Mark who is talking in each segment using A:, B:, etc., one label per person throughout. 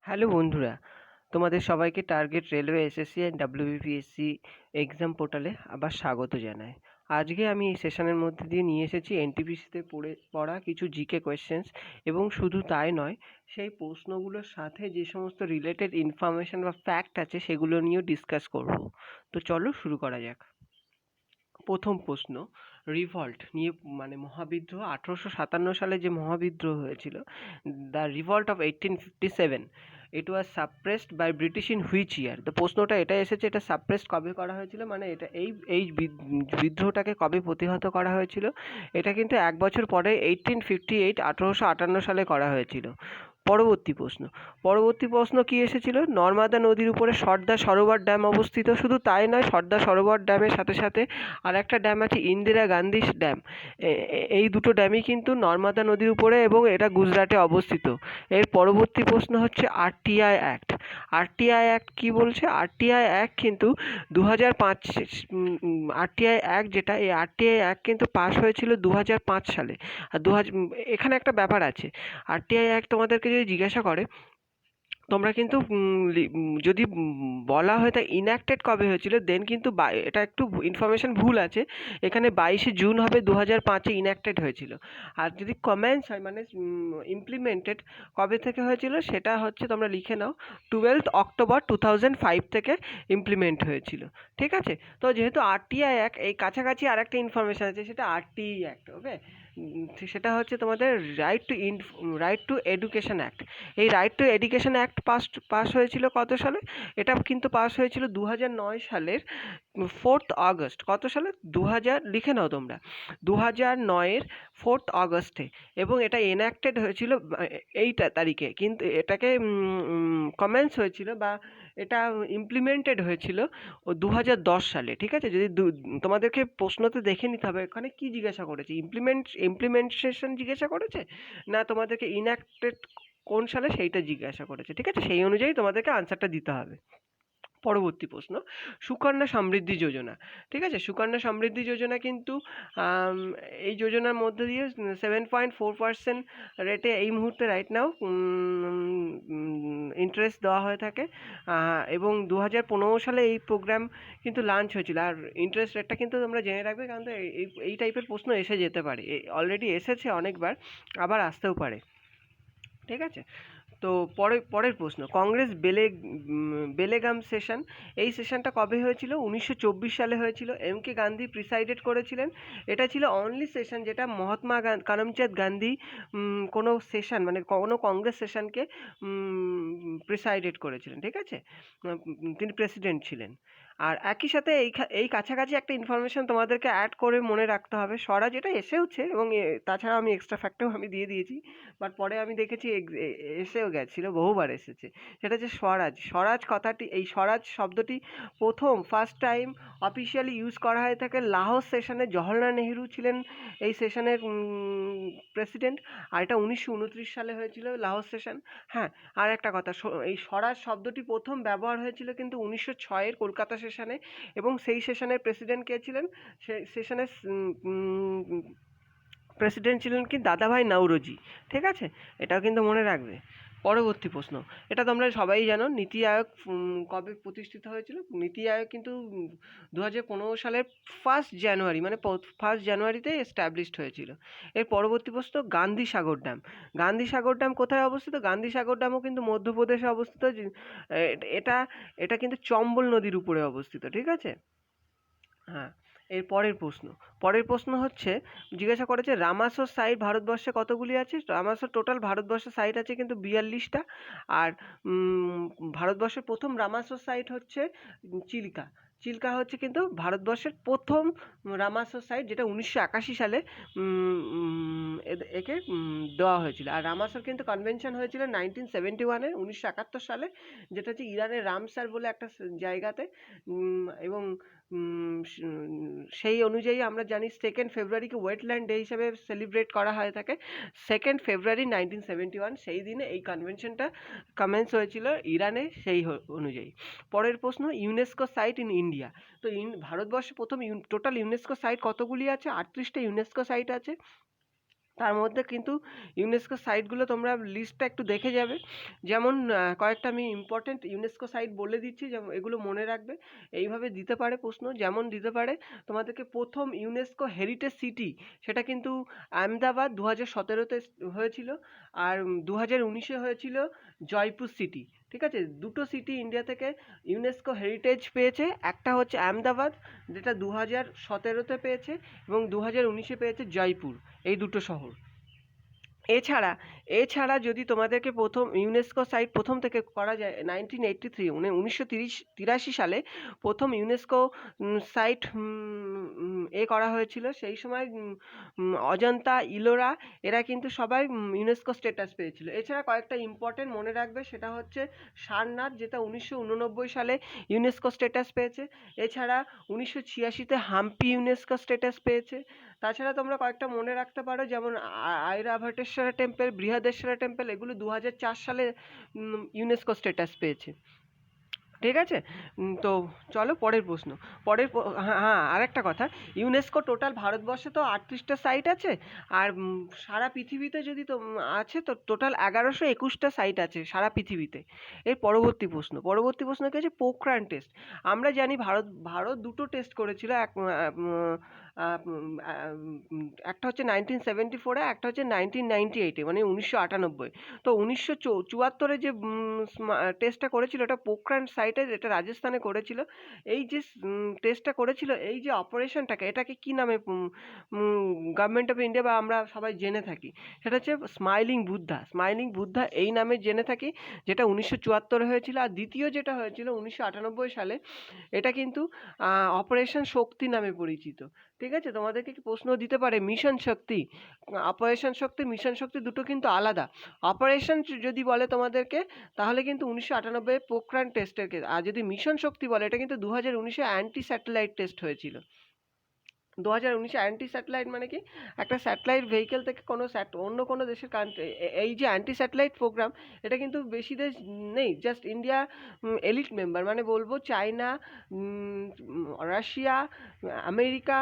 A: Hello বন্ধুরা, তোমাদের সবাইকে target railway SSC and WBPSC exam পোর্টালে আবার স্বাগত জানাই। আজকে আমি এই সেশনের মধ্যে দিয়ে নিয়ে এসেছি এনটিপিসিতে পড়া কিছু জিকে কোয়েশ্চেন্স, এবং শুধু তাই নয়, সেই প্রশ্নগুলোর সাথে যে সমস্ত রিলেটেড ইনফরমেশন বা ফ্যাক্ট আছে সেগুলো নিয়েও ডিসকাস করব। তো চলো শুরু করা যাক। প্রথম প্রশ্ন, রিভল্ট নিয়ে, মানে মহাবিদ্রোহ 1857 সালে যে মহাবিদ্রোহ হয়েছিল, the revolt of 1857, it was suppressed by British in which year? তো প্রশ্নটা এটা এসেছে, এটা সাপ্রেসড কবে করা হয়েছিল, মানে এটা এই বিদ্রোহটাকে কবে প্রতিহত করা হয়েছিল? এটা কিন্তু এক বছর পরে 1858, 1858 সালে করা হয়েছিল। পরবর্তী প্রশ্ন কি এসেছিল? নর্মদা নদীর উপরে সর্দার সরোবর ড্যাম অবস্থিত। শুধু তাই নয়, সর্দার সরোবর ড্যামের সাথে সাথে আর একটা ড্যাম আছে, ইন্দিরা গান্ধী ড্যাম। এই দুটো ড্যামই কিন্তু নর্মদা নদীর উপরে, এবং এটা গুজরাটে অবস্থিত। এর পরবর্তী প্রশ্ন হচ্ছে আরটিআই অ্যাক্ট। আরটিআই অ্যাক্ট কি বলছে? আরটিআই অ্যাক্ট কিন্তু 2005, আরটিআই অ্যাক্ট যেটা, এই আরটিআই অ্যাক্ট কিন্তু পাস হয়েছিল 2005 সালে। আর এখানে একটা ব্যাপার আছে, আরটিআই অ্যাক্ট তোমাদেরকে যদি জিজ্ঞাসা করে, তোমরা কিন্তু যদি বলা হয় তা ইনঅ্যাক্টেড কবে হয়েছিল, দেন কিন্তু এটা একটু ইনফরমেশন ভুল আছে। এখানে 22শে জুন হবে 2005-এ ইনঅ্যাক্টেড হয়েছিল। আর যদি কমেন্স হয়, মানে ইমপ্লিমেন্টেড কবে থেকে হয়েছিল, সেটা হচ্ছে, তোমরা লিখে নাও, 12 অক্টোবর 2005 থেকে ইমপ্লিমেন্ট হয়েছিল। ঠিক আছে? তো যেহেতু আরটিআই অ্যাক্ট, এই কাছাকাছি আর একটা ইনফরমেশান আছে, সেটা আরটিই অ্যাক্ট। ওকে, সেটা হচ্ছে তোমাদের রাইট টু এডুকেশন অ্যাক্ট। এই right two education act pass হয়েছিল কত সালে? এটা কিন্তু পাস হয়েছিল 2009 সালের 4th আগস্ট। কত সালে? 2000, লিখে নাও তোমরা, 2009-এর 4th আগস্টে। এবং এটা এনঅ্যাক্টেড হয়েছিল এই তারিখে, কিন্তু এটাকে কমেন্স হয়েছিল বা এটা ইমপ্লিমেন্টেড হয়েছিল 2010 সালে। ঠিক আছে? যদি তোমাদেরকে প্রশ্নতে দেখে নিতে হবে এখানে কি জিজ্ঞাসা করেছে, ইমপ্লিমেন্টেশন জিজ্ঞাসা করেছে, না তোমাদেরকে ইনঅ্যাক্টেড কোন সালে সেইটা জিজ্ঞাসা করেছে। ঠিক আছে? সেই অনুযায়ী তোমাদেরকে আনসারটা দিতে হবে। পরবর্তী প্রশ্ন, সুকন্যা সমৃদ্ধি যোজনা। ঠিক আছে? সুকন্যা সমৃদ্ধি যোজনা কিন্তু এই যোজনার মধ্যে দিয়ে 7.4% রেটে এই মুহূর্তে রাইট নাও ইন্টারেস্ট দেওয়া হয়ে থাকে। এবং 2015 সালে এই প্রোগ্রাম কিন্তু লঞ্চ হয়েছিল। আর ইন্টারেস্ট রেটটা কিন্তু তোমরা জেনে রাখবে, কারণ এই টাইপের প্রশ্ন এসে যেতে পারে, অলরেডি এসেছে অনেকবার, আবার আসতেও পারে। ঠিক আছে? তো পরের প্রশ্ন, কংগ্রেস বেলেগাম সেশন, এই সেশনটা কবে হয়েছিল? 1924 সালে হয়েছিল। কে গান্ধী প্রিসাইডেড করেছিলেন। এটা ছিল অনলি সেশন যেটা মহাত্মা করমচাঁদ গান্ধী কোনো সেশন, মানে কোনো কংগ্রেস সেশনকে প্রিসাইডেড করেছিলেন। ঠিক আছে? তিনি প্রেসিডেন্ট ছিলেন। আর একই সাথে এই কাছাকাছি একটা ইনফরমেশন তোমাদেরকে অ্যাড করে মনে রাখতে হবে, স্বরাজ, এটা এসেওছে, এবং তাছাড়া আমি এক্সট্রা ফ্যাক্টও আমি দিয়ে দিয়েছি, বাট পরে আমি দেখেছি এসেও গেছিলো, বহুবার এসেছে। সেটা হচ্ছে স্বরাজ। স্বরাজ কথাটি, এই স্বরাজ শব্দটি ফার্স্ট টাইম অফিসিয়ালি ইউজ করা হয়ে থাকে লাহোস সেশনে। জওহরলাল নেহেরু ছিলেন এই সেশনের প্রেসিডেন্ট, আর এটা 1929 সালে হয়েছিল লাহোস সেশন। হ্যাঁ, আর একটা কথা, এই স্বরাজ শব্দটি প্রথম ব্যবহার হয়েছিল কিন্তু 1906-এর কলকাতা সেশনে, এবং সেই সেশনের প্রেসিডেন্ট কে ছিলেন? সেই সেশনের প্রেসিডেন্ট ছিলেন কি? দাদাভাই নওরোজি। ঠিক আছে? এটাও কিন্তু মনে রাখবে। পরবর্তী প্রশ্ন, এটা তোমরা সবাই জানো, নীতি আয়োগ কবে প্রতিষ্ঠিত হয়েছিল? নীতি আয়োগ কিন্তু 2015 সালের 1 জানুয়ারি, মানে 1 জানুয়ারিতে এস্টাবলিশড হয়েছিল। এর পরবর্তী প্রশ্ন, গান্ধী সাগর ড্যাম। গান্ধী সাগর ড্যাম কোথায় অবস্থিত? গান্ধী সাগর ড্যামও কিন্তু মধ্যপ্রদেশে অবস্থিত। এটা এটা কিন্তু চম্বল নদীর উপরে অবস্থিত। ঠিক আছে? হ্যাঁ। এর পরের প্রশ্ন হচ্ছে, জিজ্ঞাসা করেছে রামাসর সাইট ভারতবর্ষে কতগুলি আছে? রামাসর টোটাল ভারতবর্ষে সাইট আছে কিন্তু 42টা। আর ভারতবর্ষের প্রথম রামাসর সাইট হচ্ছে চিল্কা। চিল্কা হচ্ছে কিন্তু ভারতবর্ষের প্রথম রামাসর সাইট, যেটা 1981 সালে একে দেওয়া হয়েছিল। আর রামাসর কিন্তু কনভেনশন হয়েছিল 1971-এ, 1971 সালে, যেটা হচ্ছে ইরানের রামসার বলে একটা জায়গাতে। এবং সেই অনুযায়ী আমরা জানি 2 ফেব্রুয়ারিকে ওয়েটল্যান্ড ডে হিসেবে সেলিব্রেট করা হয়ে থাকে। 2 ফেব্রুয়ারি 1971, সেই দিনে এই কনভেনশনটা কমেন্স হয়েছিল ইরানে, সেই অনুযায়ী। পরের প্রশ্ন, ইউনেস্কো সাইট ইন ইন্ডিয়া। তো ভারতবর্ষে প্রথম টোটাল ইউনেস্কো সাইট কতগুলি আছে? 38টা ইউনেস্কো সাইট আছে। তার মধ্যে কিন্তু ইউনেস্কো সাইটগুলো তোমরা লিস্টটা একটু দেখে যাবে। যেমন কয়েকটা আমি ইম্পর্টেন্ট ইউনেস্কো সাইট বলে দিচ্ছি, যেমন এগুলো মনে রাখবে। এইভাবে দিতে পারে প্রশ্ন, যেমন দিতে পারে তোমাদেরকে প্রথম ইউনেস্কো হেরিটেজ সিটি, সেটা কিন্তু আহমেদাবাদ 2017-তে হয়েছিল, আর 2019-এ হয়েছিল জয়পুর সিটি। ঠিক আছে, দুটো সিটি ইন্ডিয়া থেকে ইউনেস্কো হেরিটেজ পেয়েছে। একটা হচ্ছে আহমেদাবাদ, যেটা 2017-তে পেয়েছে, এবং 2019-এ পেয়েছে জয়পুর, এই দুটো শহর। এছাড়া এছাড়া যদি তোমাদেরকে প্রথম ইউনেস্কো সাইট প্রথম থেকে করা যায় 1983, 1983 সালে প্রথম ইউনেস্কো সাইট করা হয়েছিল। সেই সময় অজন্তা, ইলোরা এরা কিন্তু সবাই ইউনেস্কো স্ট্যাটাস পেয়েছিল। এছাড়া কয়েকটা ইম্পর্টেন্ট মনে রাখবে, সেটা হচ্ছে সারনাথ, যেটা 1989 সালে ইউনেস্কো স্ট্যাটাস পেয়েছে। এছাড়া 1986-তে হাম্পি ইউনেস্কো স্ট্যাটাস পেয়েছে। তাছাড়া তোমরা কয়েকটা মনে রাখতে পারো, যেমন আইরাভটেশ্বরা টেম্পল, বৃহদেশ্বরা টেম্পল, এগুলো 2004 সালে ইউনেস্কো স্ট্যাটাস পেয়েছে। ঠিক আছে, তো চলো পরের প্রশ্ন। হ্যাঁ, আরেকটা কথা, ইউনেস্কো টোটাল ভারতবর্ষে তো 38টা সাইট আছে, আর সারা পৃথিবীতে যদি তো আছে তো টোটাল 1121টা সাইট আছে সারা পৃথিবীতে। এর পরবর্তী প্রশ্ন কি আছে? পোখরান টেস্ট। আমরা জানি ভারত দুটো টেস্ট করেছিল, একটা হচ্ছে 1974-এ, একটা হচ্ছে 1998-এ, মানে 1998। তো 1974-এ যে টেস্টটা করেছিল ওটা পোখরান সাইটে, যেটা রাজস্থানে করেছিল। এই যে টেস্টটা করেছিল, এই যে অপারেশনটাকে, এটাকে কি নামে গভর্নমেন্ট অফ ইন্ডিয়া বা আমরা সবাই জেনে থাকি? সেটা হচ্ছে স্মাইলিং বুদ্ধা এই নামে জেনে থাকি, যেটা 1974-এ হয়েছিল। আর দ্বিতীয় যেটা হয়েছিল 1998 সালে, এটা কিন্তু অপারেশন শক্তি নামে পরিচিত। ঠিক আছে, তোমাদেরকে কি প্রশ্ন দিতে পারে মিশন শক্তি, অপারেশন শক্তি, মিশন শক্তি দুটো কিন্তু আলাদা। অপারেশন যদি বলে তোমাদেরকে, তাহলে কিন্তু 1998 পোখরান টেস্টের কেস। আর যদি মিশন শক্তি বলে, এটা কিন্তু 2019-এ অ্যান্টি স্যাটেলাইট টেস্ট হয়েছিল। 2019-এ অ্যান্টি স্যাটেলাইট মানে কি? একটা স্যাটেলাইট ভেহিকেল থেকে অন্য কোনো দেশের কান্ট্রি, এই যে অ্যান্টি স্যাটেলাইট প্রোগ্রাম, এটা কিন্তু বেশি দেশ নেই, জাস্ট ইন্ডিয়া এলিট মেম্বার, মানে বলবো চায়না, রাশিয়া, আমেরিকা,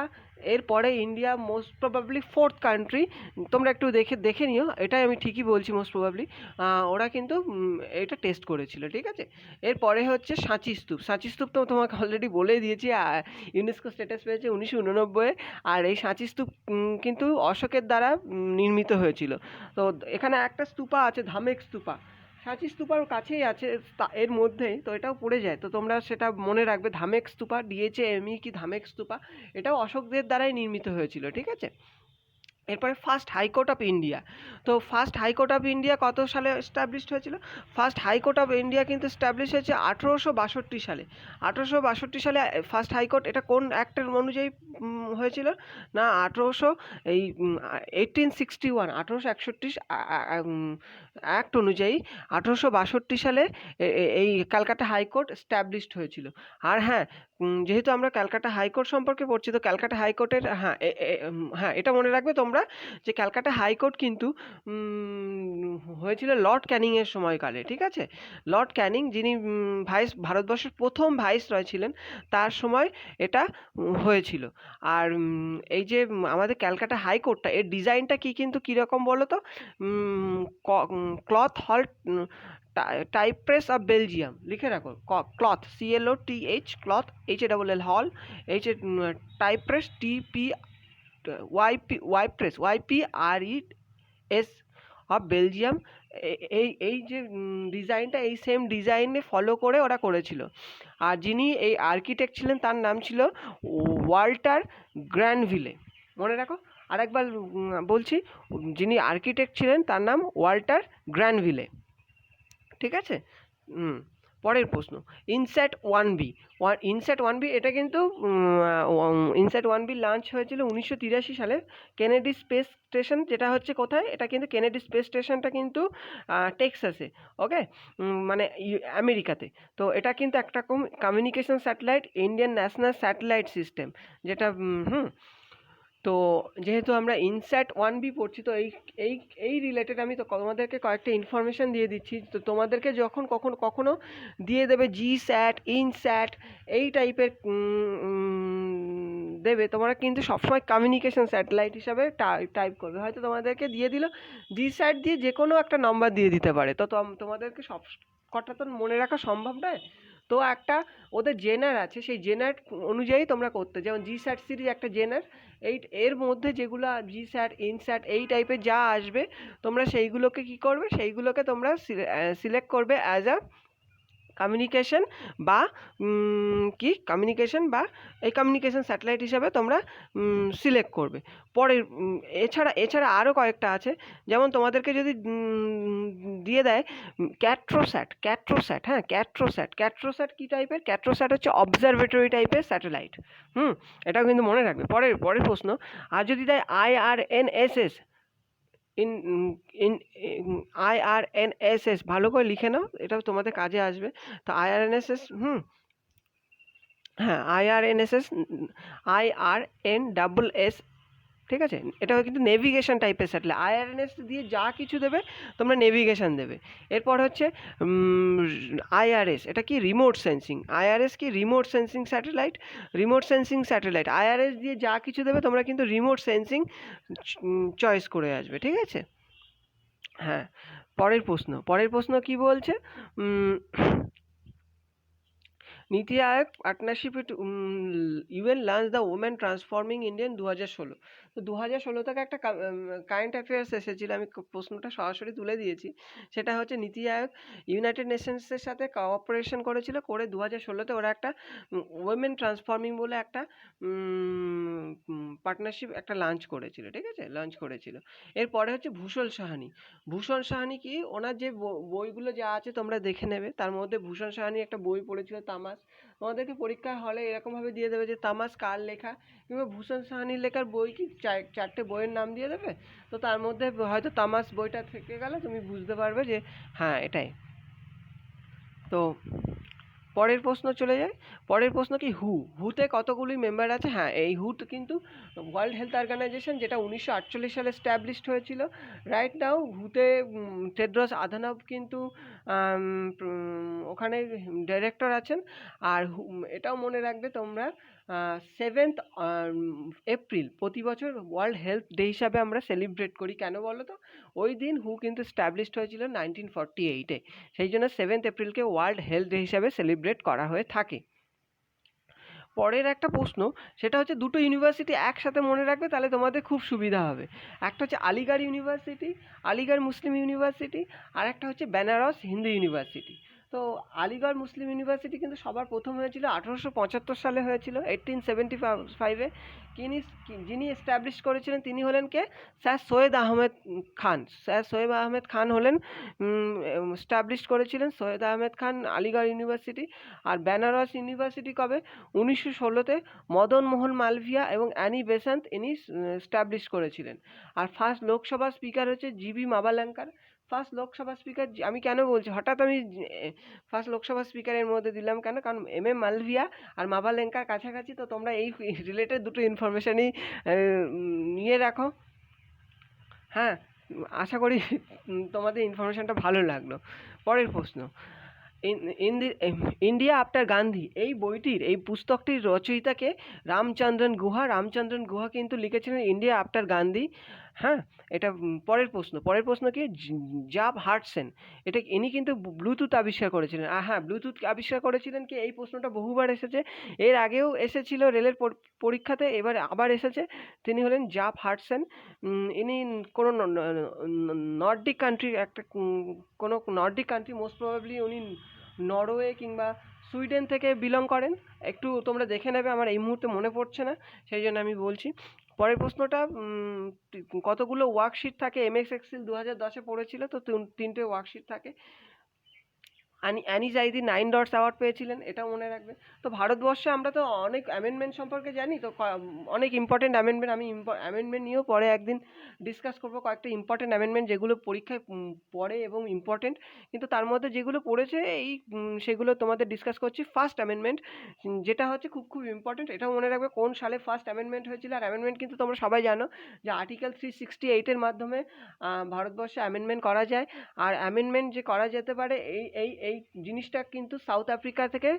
A: এরপরে India most probably 4th country. তোমরা একটু দেখে নিও, এটাই আমি ঠিকই বলছি, মোস্ট প্রবাবলি ওরা কিন্তু এটা টেস্ট করেছিল। ঠিক আছে, এরপরে হচ্ছে সাঁচি স্তূপ তো তোমাকে অলরেডি বলে দিয়েছি, ইউনেস্কো স্ট্যাটাস পেয়েছে 1989-এ। আর এই সাঁচি স্তূপ কিন্তু অশোকের দ্বারা নির্মিত হয়েছিল। তো এখানে একটা স্তূপা আছে, ধামেক স্তূপা, সাঁচি স্তূপার কাছেই আছে, এর মধ্যেই, তো এটাও পড়ে যায়, তো তোমরা সেটা মনে রাখবে। ধামেক স্তূপা, DHAME কি ধামেক স্তূপা, এটাও অশোকদের দ্বারাই নির্মিত হয়েছিল। ঠিক আছে, এরপরে ফার্স্ট হাইকোর্ট অফ ইন্ডিয়া। তো ফার্স্ট হাইকোর্ট অফ ইন্ডিয়া কত সালে এস্টাবলিশড হয়েছিল? ফার্স্ট হাইকোর্ট অফ ইন্ডিয়া কিন্তু এস্টাবলিশ হয়েছে 1862 সালে। 1862 সালে ফার্স্ট হাইকোর্ট, এটা কোন অ্যাক্টের অনুযায়ী হয়েছিল? না, 1861 অ্যাক্ট অনুযায়ী 1862 সালে এই ক্যালকাটা হাইকোর্ট এস্টাবলিশড হয়েছিল। আর হ্যাঁ, যেহেতু আমরা ক্যালকাটা হাইকোর্ট সম্পর্কে পড়ছি, তো ক্যালকাটা হাইকোর্টের হ্যাঁ এটা মনে রাখবে তোমরা, যে ক্যালকাটা হাইকোর্ট কিন্তু হয়েছিল লর্ড ক্যানিংয়ের সময়কালে। ঠিক আছে, লর্ড ক্যানিং, যিনি ভারতবর্ষের প্রথম ভাইসরয় ছিলেন, তার সময় এটা হয়েছিল। আর এই যে আমাদের ক্যালকাটা হাইকোর্টটা, এর ডিজাইনটা কি কিন্তু কীরকম বলো তো? ক্লথ হল টাইপ প্রেস অফ বেলজিয়াম, লিখে রাখো, ক্লথ, CLOTH, ক্লথ, HALL হল, type press YPRES of Belgium. এই যে ডিজাইনটা, এই সেম ডিজাইনে ফলো করে ওরা করেছিল। আর যিনি এই আর্কিটেক্ট ছিলেন, তার নাম ছিল ওয়াল্টার গ্র্যানভিলে। মনে রাখো, আরেকবার বলছি, যিনি আর্কিটেক্ট ছিলেন তার নাম ওয়াল্টার গ্র্যানভিলে। ঠিক আছে, পরের প্রশ্ন, ইনস্যাট 1B। এটা কিন্তু ইনস্যাট 1B লঞ্চ হয়েছিল 1983 সালে কেনেডি স্পেস স্টেশন, যেটা হচ্ছে কোথায়? এটা কিন্তু কেনেডি স্পেস স্টেশনটা কিন্তু টেক্সাসে, ওকে, মানে আমেরিকাতে। তো এটা কিন্তু একটা communication satellite, Indian national satellite system, যেটা তো যেহেতু আমরা ইনস্যাট 1B পড়ছি, তো এই রিলেটেড আমি তো তোমাদেরকে কয়েকটা ইনফরমেশান দিয়ে দিচ্ছি। তো তোমাদেরকে যখন কখনো দিয়ে দেবে GSAT, ইনস্যাট, এই টাইপের দেবে তোমরা কিন্তু সবসময় কমিউনিকেশন স্যাটেলাইট হিসাবে টাইপ করবে। হয়তো তোমাদেরকে দিয়ে দিল জিস্যাট দিয়ে যে কোনো একটা নাম্বার দিয়ে দিতে পারে, তো তোমাদেরকে সব কটা তো মনে রাখা সম্ভব নয়। তো একটা ওদের জেনার আছে, সেই জেনার অনুযায়ী তোমরা করতে, যেমন জিস্যাট সিরিজ একটা জেনার, এর মধ্যে যেগুলো জিস্যাট ইনস্যাট এই টাইপের যা আসবে তোমরা সেইগুলোকে কি করবে, সেইগুলোকে তোমরা সিলেক্ট করবে অ্যাজ আ কমিউনিকেশন বা কমিউনিকেশন বা এই কমিউনিকেশন স্যাটেলাইট হিসাবে তোমরা সিলেক্ট করবে। পরের এছাড়া আরও কয়েকটা আছে, যেমন তোমাদেরকে যদি দিয়ে দেয় ক্যাট্রোস্যাট, হ্যাঁ ক্যাট্রোস্যাট কী টাইপের? ক্যাট্রোস্যাট হচ্ছে অবজারভেটরি টাইপের স্যাটেলাইট। এটাও কিন্তু মনে রাখবে। পরের প্রশ্ন, আর যদি দেয় IRNSS, IRNSS ভালো করে লিখে নাও, এটাও তোমাদের কাজে আসবে। তো IRNSS, হ্যাঁ IRNSS, ঠিক আছে, এটাও কিন্তু নেভিগেশন টাইপের স্যাটেলাইট। IRNS দিয়ে যা কিছু দেবে তোমরা নেভিগেশন দেবে। এরপর হচ্ছে IRS, এটা কি? Remote sensing. IRS কি? Remote sensing satellite. IRS দিয়ে যা কিছু দেবে তোমরা কিন্তু রিমোট সেন্সিং চয়েস করে আসবে, ঠিক আছে। হ্যাঁ, পরের প্রশ্ন কি বলছে? NITI Aayog partnership with UN launch the women transforming Indian 2016। তো 2016 থেকে একটা কারেন্ট অ্যাফেয়ার্স এসেছিল, আমি প্রশ্নটা সরাসরি তুলে দিয়েছি। সেটা হচ্ছে নীতি আয়োগ ইউনাইটেড নেশনসের সাথে কোঅপারেশন করেছিল, করে 2016তে ওরা একটা ওমেন ট্রান্সফর্মিং বলে একটা পার্টনারশিপ একটা লঞ্চ করেছিল, ঠিক আছে, এরপরে হচ্ছে ভূষণ সাহানি কি? ওনার যে বইগুলো যা আছে তোমরা দেখে নেবে, তার মধ্যে ভূষণ সাহানি একটা বই পড়েছিল তামাস। তোমাদেরকে পরীক্ষার হলে এরকমভাবে দিয়ে দেবে যে তামাস কার লেখা, কিংবা ভূষণ সাহানির লেখার বই কি, চারটে বইয়ের নাম দিয়ে দেবে। তো তার মধ্যে হয়তো তামাস বইটা থেকে গেলে তুমি বুঝতে পারবে যে হ্যাঁ এটাই। তো পরের প্রশ্ন চলে যায়। পরের প্রশ্ন কি? হুতে কতগুলি মেম্বার আছে? হ্যাঁ, এই হুতে কিন্তু ওয়ার্ল্ড হেলথ অর্গানাইজেশন, যেটা 1948 সালে স্ট্যাবলিশড হয়েছিল। রাইট নাও হুতে টেড্রস আধানভ কিন্তু ওখানে ডাইরেক্টর আছেন। আর এটাও মনে রাখবে তোমরা, 7th এপ্রিল প্রতি বছর ওয়ার্ল্ড হেলথ ডে হিসাবে আমরা সেলিব্রেট করি। কেন বলো তো? ওই দিন হু কিন্তু স্ট্যাবলিশড হয়েছিল 1948-এ, সেই জন্য 7th এপ্রিলকে ওয়ার্ল্ড হেলথ ডে হিসাবে সেলিব্রেট করা হয়ে থাকে। পরের একটা প্রশ্ন, সেটা হচ্ছে দুটো ইউনিভার্সিটি একসাথে মনে রাখবে, তাহলে তোমাদের খুব সুবিধা হবে। একটা হচ্ছে আলিগড় ইউনিভার্সিটি, আলিগড় মুসলিম ইউনিভার্সিটি, আর একটা হচ্ছে বেনারস হিন্দু ইউনিভার্সিটি। তো আলিগড় মুসলিম ইউনিভার্সিটি কিন্তু সবার প্রথম হয়েছিল 1875 সালে হয়েছিল, 1875-এ। যিনি এস্টাবলিশ করেছিলেন তিনি হলেন কে? স্যার সৈয়দ আহমেদ খান হলেন এস্টাবলিশ করেছিলেন, সৈয়দ আহমেদ খান আলিগড় ইউনিভার্সিটি। আর বেনারস ইউনিভার্সিটি কবে? 1916-তে মদন মোহন মালভিয়া এবং অ্যানি বেসান্ত ইনি এস্টাবলিশ করেছিলেন। আর ফার্স্ট লোকসভা স্পিকার হচ্ছে GB মাভালাঙ্কার। ফার্স্ট লোকসভা স্পিকার, আমি কেন বলছি হঠাৎ আমি ফার্স্ট লোকসভা স্পিকারের মধ্যে দিলাম কেন? কারণ MM মালভিয়া আর মাভালাঙ্কার কাছাকাছি, তো তোমরা এই রিলেটেড দুটো ইনফরমেশনই নিয়ে রাখো। হ্যাঁ, আশা করি তোমাদের ইনফরমেশনটা ভালো লাগলো। পরের প্রশ্ন, ইন্ডিয়া আফটার গান্ধী এই বইটির, এই পুস্তকটির রচয়িতাকে? রামচন্দ্রন গুহা কিন্তু লিখেছিলেন ইন্ডিয়া আফটার গান্ধী। হ্যাঁ, এটা পরের প্রশ্ন কি? জাব হাডসন, ইনি কিন্তু ব্লুটুথ আবিষ্কার করেছিলেন। হ্যাঁ, ব্লুটুথ আবিষ্কার করেছিলেন কি? এই প্রশ্নটা বহুবার এসেছে, এর আগেও এসেছিল রেলের পরীক্ষাতে, এবার আবার এসেছে। তিনি হলেন জাব হাডসন। ইনি কোনো নর্ডিক কান্ট্রি, মোস্ট প্রবাবলি উনি নরওয়ে কিংবা সুইডেন থেকে বিলং করেন। একটু তোমরা দেখে নেবে, আমার এই মুহূর্তে মনে পড়ছে না, সেই জন্য আমি বলছি। পরের প্রশ্নটা, কতগুলো ওয়ার্কশিট থাকে? MS এক্সেল 2010-এ পড়েছিল, তো 3টে ওয়ার্কশিট থাকে। অ্যানি জাইদি 9 ডটস অ্যাওয়ার্ড পেয়েছিলেন, এটাও মনে রাখবে। তো ভারতবর্ষে আমরা তো অনেক অ্যামেন্ডমেন্ট সম্পর্কে জানি, তো অনেক ইম্পর্টেন্ট অ্যামেন্ডমেন্ট, আমি অ্যামেন্ডমেন্ট নিয়েও পরে একদিন ডিসকাস করবো, কয়েকটা ইম্পর্টেন্ট অ্যামেন্ডমেন্ট যেগুলো পরীক্ষায় পড়ে এবং ইম্পর্টেন্ট, কিন্তু তার মধ্যে যেগুলো পড়েছে সেগুলো তোমাদের ডিসকাস করছি। ফার্স্ট অ্যামেন্ডমেন্ট যেটা হচ্ছে খুব ইম্পর্টেন্ট, এটাও মনে রাখবে কোন সালে ফার্স্ট অ্যামেন্ডমেন্ট হয়েছিল। আর অ্যামেন্ডমেন্ট কিন্তু তোমরা সবাই জানো যে আর্টিকেল 368-এর মাধ্যমে ভারতবর্ষে অ্যামেন্ডমেন্ট করা যায়। আর অ্যামেন্ডমেন্ট যে করা যেতে পারে এই জিনিসটা কিন্তু সাউথ আফ্রিকা থেকে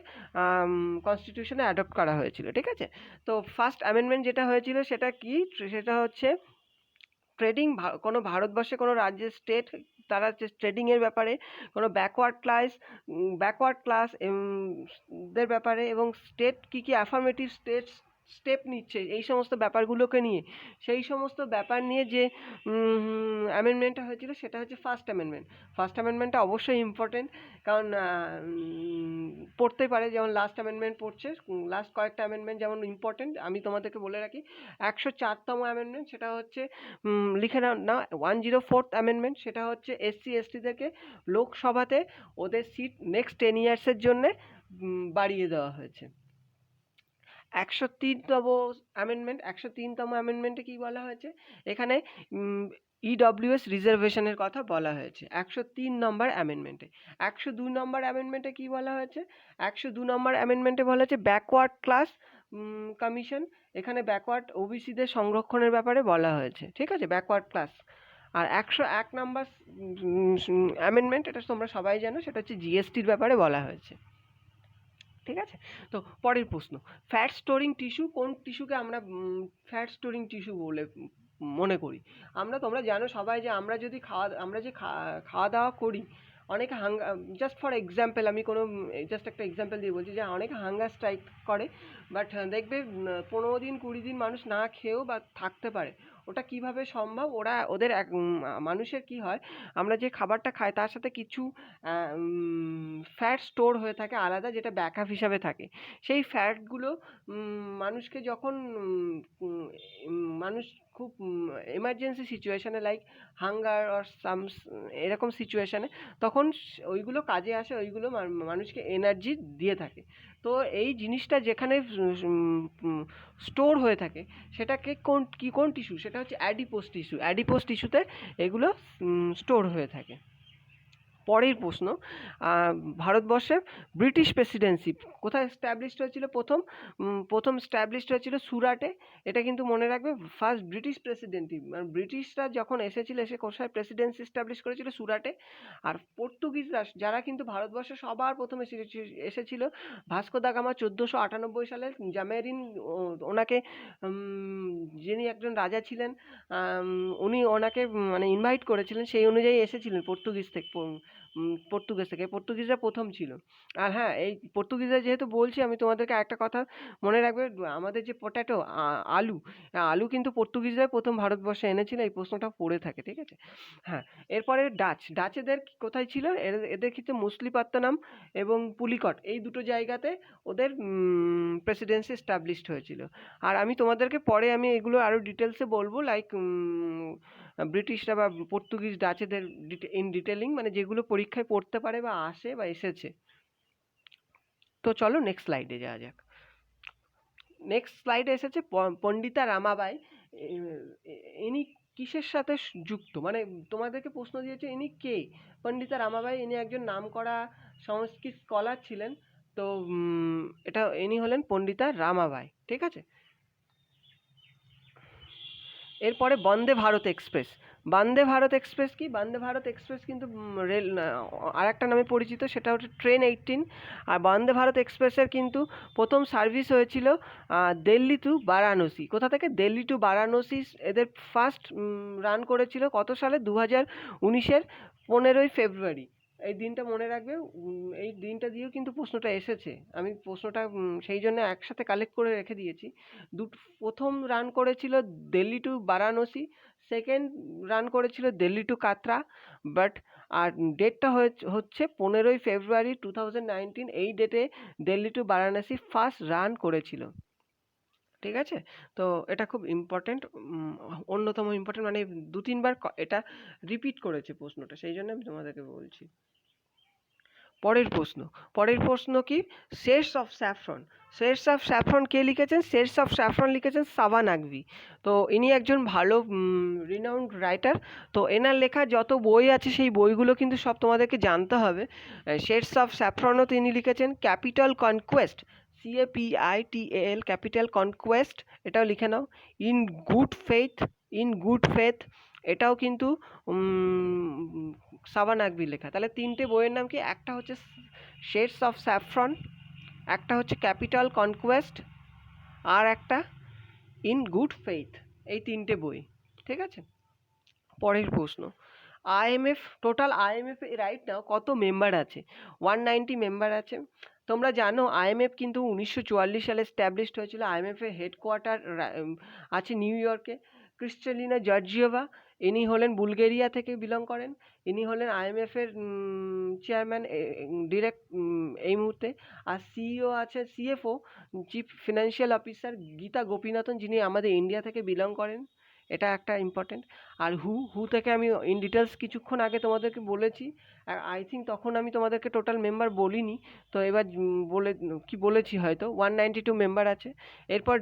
A: কনস্টিটিউশনে অ্যাডপ্ট করা হয়েছিল, ঠিক আছে। তো ফার্স্ট অ্যামেন্ডমেন্ট যেটা হয়েছিল সেটা কি, সেটা হচ্ছে ট্রেডিং, কোনো ভারতবর্ষে কোনো রাজ্যের স্টেট তারা যে ট্রেডিংয়ের ব্যাপারে কোনো ব্যাকওয়ার্ড ক্লাস দের ব্যাপারে এবং স্টেট কী কী অ্যাফার্মেটিভ স্টেপ নিচ্ছে এই সমস্ত ব্যাপারগুলোকে নিয়ে, সেই সমস্ত ব্যাপার নিয়ে যে অ্যামেন্ডমেন্টটা হয়েছিল সেটা হচ্ছে ফার্স্ট অ্যামেন্ডমেন্ট। ফার্স্ট অ্যামেন্ডমেন্টটা অবশ্যই ইম্পর্টেন্ট, কারণ পড়তে পারে, যেমন লাস্ট অ্যামেন্ডমেন্ট পড়ছে, লাস্ট কয়েকটা অ্যামেন্ডমেন্ট যেমন ইম্পর্টেন্ট। আমি তোমাদেরকে বলে রাখি 104তম অ্যামেন্ডমেন্ট, সেটা হচ্ছে লিখে নাও 104th অ্যামেন্ডমেন্ট, সেটা হচ্ছে SC/STদেরকে লোকসভাতে ওদের সিট নেক্সট 10 ইয়ার্সের জন্যে বাড়িয়ে দেওয়া হয়েছে। 103তম অ্যামেন্ডমেন্টে কী বলা হয়েছে, এখানে EWS রিজার্ভেশনের কথা বলা হয়েছে 103 নম্বর অ্যামেন্ডমেন্টে। 102 নম্বর অ্যামেন্ডমেন্টে কী বলা হয়েছে, 102 নম্বর অ্যামেন্ডমেন্টে বলা হয়েছে ব্যাকওয়ার্ড ক্লাস কমিশন। এখানে ব্যাকওয়ার্ড ওবিসিদের সংরক্ষণের ব্যাপারে বলা হয়েছে, ঠিক আছে, ব্যাকওয়ার্ড ক্লাস। আর 101 নম্বর অ্যামেন্ডমেন্ট, এটা তোমরা সবাই জানো, সেটা হচ্ছে GSTর ব্যাপারে বলা হয়েছে, ঠিক আছে। তো পরের প্রশ্ন, ফ্যাট স্টোরিং টিস্যু, কোন টিস্যুকে আমরা ফ্যাট স্টোরিং টিস্যু বলে মনে করি? তোমরা জানো সবাই যে আমরা যে খাওয়া দাওয়া করি, অনেকে জাস্ট ফর এক্সাম্পল, আমি কোনো জাস্ট একটা এক্সাম্পল দিয়ে বলছি যে অনেকে হাঙ্গার স্ট্রাইক করে, বাট দেখবে 15 দিন 20 দিন মানুষ না খেয়েও বা থাকতে পারে। ওটা কিভাবে সম্ভব? ওদের মানুষের কি হয়, আমরা যে খাবারটা খাই তার সাথে কিছু ফ্যাট স্টোর হয়ে থাকে আলাদা, যেটা ব্যাকআপ হিসাবে থাকে। সেই ফ্যাটগুলো মানুষকে যখন মানুষ খুব এমার্জেন্সি সিচুয়েশানে, লাইক হাঙ্গার অর এরকম সিচুয়েশানে, তখন ওইগুলো কাজে আসে, ওইগুলো মানুষকে এনার্জি দিয়ে থাকে। তো এই জিনিসটা যেখানে স্টোর হয়ে থাকে সেটাকে কোন টিস্যু, সেটা হচ্ছে অ্যাডিপোস টিস্যুতে এগুলো স্টোর হয়ে থাকে। পরের প্রশ্ন, ভারতবর্ষে ব্রিটিশ প্রেসিডেন্সি কোথায় স্ট্যাবলিশড হয়েছিল? প্রথম স্ট্যাবলিশড হয়েছিল সুরাটে। এটা কিন্তু মনে রাখবে, ফার্স্ট ব্রিটিশ প্রেসিডেন্সি, মানে ব্রিটিশরা যখন এসেছিল, এসে কোথায় প্রেসিডেন্সি স্ট্যাবলিশ করেছিল? সুরাটে। আর পর্তুগিজরা, যারা কিন্তু ভারতবর্ষে সবার প্রথমে এসেছিল, ভাস্কো দা গামা 1498 সালে জামেরিন, ওনাকে যিনি একজন রাজা ছিলেন, উনি ওনাকে মানে ইনভাইট করেছিলেন, সেই অনুযায়ী এসেছিলেন পর্তুগিজ থেকে। পর্তুগিজরা প্রথম ছিল। আর হ্যাঁ, এই পর্তুগিজরা যেহেতু বলছি, আমি তোমাদেরকে একটা কথা মনে রাখবে, আমাদের যে পটেটো, আলু কিন্তু পর্তুগিজরাই প্রথম ভারতবর্ষে এনেছিল, এই প্রশ্নটা পড়ে থাকে, ঠিক আছে। হ্যাঁ, এরপরে ডাচেদের কোথায় ছিল? এদের কিন্তু মছলিপত্তনম এবং পুলিকট, এই দুটো জায়গাতে ওদের প্রেসিডেন্সি এস্টাবলিশড হয়েছিল। আর আমি তোমাদেরকে পরে এগুলো আরও ডিটেলসে বলবো, লাইক ব্রিটিশরা বা পর্তুগিজ ডাচেদের ইন ডিটেলিং, মানে যেগুলো পরীক্ষায় পড়তে পারে বা আসে বা এসেছে। তো চলো নেক্সট স্লাইডে যাওয়া যাক। নেক্সট স্লাইডে এসেছে পণ্ডিতা রামাবাই। ইনি কিসের সাথে যুক্ত, মানে তোমাদেরকে প্রশ্ন দিয়েছে ইনি কে? পণ্ডিতা রামাবাই, ইনি একজন নামকরা সংস্কৃত স্কলার ছিলেন। তো ইনি হলেন পণ্ডিতা রামাবাই, ঠিক আছে। এরপরে বন্দে ভারত এক্সপ্রেস। বন্দে ভারত এক্সপ্রেস কি? বন্দে ভারত এক্সপ্রেস কিন্তু রেল আর একটা নামে পরিচিত, সেটা হচ্ছে ট্রেন 18। আর বন্দে ভারত এক্সপ্রেসের কিন্তু প্রথম সার্ভিস হয়েছিল দিল্লি টু বারাণসী। কোথা থেকে? দিল্লি টু বারাণসী এদের ফার্স্ট রান করেছিল কত সালে? 2019-এর 15ই ফেব্রুয়ারি। এই দিনটা মনে রাখবে, এই দিনটা দিয়েও কিন্তু প্রশ্নটা এসেছে। আমি প্রশ্নটা সেই জন্য একসাথে কালেক্ট করে রেখে দিয়েছি। প্রথম রান করেছিল Delhi to Varanasi, second run করেছিল দিল্লি টু কাটরা, আর ডেটটা হচ্ছে 15ই ফেব্রুয়ারি 2019। এই ডেটে Delhi to Varanasi first run করেছিল, ঠিক আছে। তো এটা খুব ইম্পর্টেন্ট, অন্যতম ইম্পর্টেন্ট, মানে 2-3 বার এটা রিপিট করেছে প্রশ্নটা, সেই জন্য আমি তোমাদেরকে বলছি। পরের প্রশ্ন কি? শেরস অফ স্যাফরন কে লিখেছেন? শেরস অফ স্যাফরন লিখেছেন সাবা নাকভি। তো ইনি একজন ভালো রিনাউন্ড রাইটার। তো এনার লেখা যত বই আছে সেই বইগুলো কিন্তু সব তোমাদেরকে জানতে হবে। শেরস অফ স্যাফরনও তিনি লিখেছেন। Capital conquest, CAPITAL, capital conquest, এটাও লিখে নাও। ইন গুড ফেথ, এটাও কিন্তু সাবা নাকভির লেখা। তাহলে 3টে বইয়ের নাম কি? একটা হচ্ছে শেডস অফ স্যাফরন, একটা হচ্ছে ক্যাপিটাল কনকোয়েস্ট, আর একটা ইন গুড ফেইথ। এই তিনটে বই, ঠিক আছে। পরের প্রশ্ন, IMF, total IMF right now কত মেম্বার আছে? 190 মেম্বার আছে। তোমরা জানো আইএমএফ কিন্তু 1944 সালে স্ট্যাবলিশড হয়েছিল। আইএমএফ এর হেডকোয়ার্টার আছে নিউ ইয়র্কে। ক্রিস্টালিনা জর্জিয়েভা, ইনি হলেন বুলগেরিয়া থেকে বিলং করেন। ইনি হলেন আইএমএফ এর চেয়ারম্যান ডিরেক্ট এই মুহূর্তে। আর সিইও আছে, CFO, chief financial officer Gita Gopinathan, যিনি আমাদের ইন্ডিয়া থেকে বিলং করেন। এটা একটা ইম্পর্টেন্ট। আর হু থেকে আমি ইন ডিটেলস কিছুক্ষণ আগে তোমাদেরকে বলেছি। আই থিঙ্ক তখন আমি তোমাদেরকে টোটাল মেম্বার বলিনি, তো এবার বলেছি হয়তো। 192 মেম্বার আছে। এরপর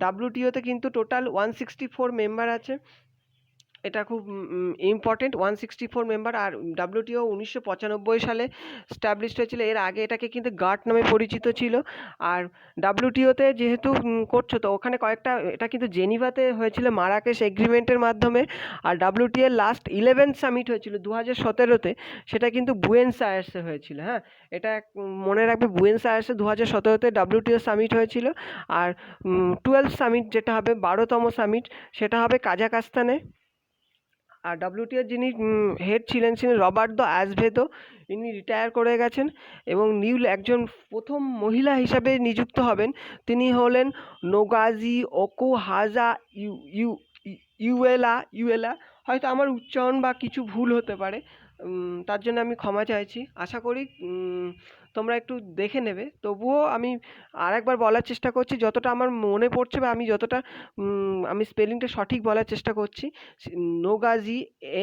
A: ডাব্লিউটিওতে কিন্তু টোটাল 164 মেম্বার আছে। এটা খুব ইম্পর্টেন্ট, 164 মেম্বার। আর ডাব্লিউটিও 1995 সালে স্ট্যাবলিশড হয়েছিল। এর আগে এটাকে কিন্তু গাট নামে পরিচিত ছিল। আর ডাব্লিউটিওতে যেহেতু করছো, তো ওখানে কয়েকটা, এটা কিন্তু জেনিভাতে হয়েছিল মারাকেশ এগ্রিমেন্টের মাধ্যমে। আর ডাব্লিউটিও লাস্ট 11 সামিট হয়েছিল 2017-তে, সেটা কিন্তু বুয়েন্স আয়ার্সে হয়েছিল। হ্যাঁ, এটা মনে রাখবে, বুয়েন্স আয়ার্সে 2017-তে ডাব্লিউটিও সামিট হয়েছিল। আর 12 সামিট যেটা হবে, 12তম সামিট, সেটা হবে কাজাকস্তানে। আর ডাব্লিউটিওর যিনি হেড ছিলেন রবার্ট দ্য অ্যাজভেদো, ইনি রিটায়ার করে গেছেন। এবং একজন প্রথম মহিলা হিসাবে নিযুক্ত হবেন, তিনি হলেন নোগাজি ওকুহাজা ইউয়েলা। হয়তো আমার উচ্চারণ বা কিছু ভুল হতে পারে, তার জন্য আমি ক্ষমা চাইছি। আশা করি তোমরা একটু দেখে নেবে। তবুও আমি আরেকবার বলার চেষ্টা করছি, যতটা আমার মনে পড়ছে বা আমি যতটা আমি স্পেলিংটা সঠিক বলার চেষ্টা করছি। নোগাজি,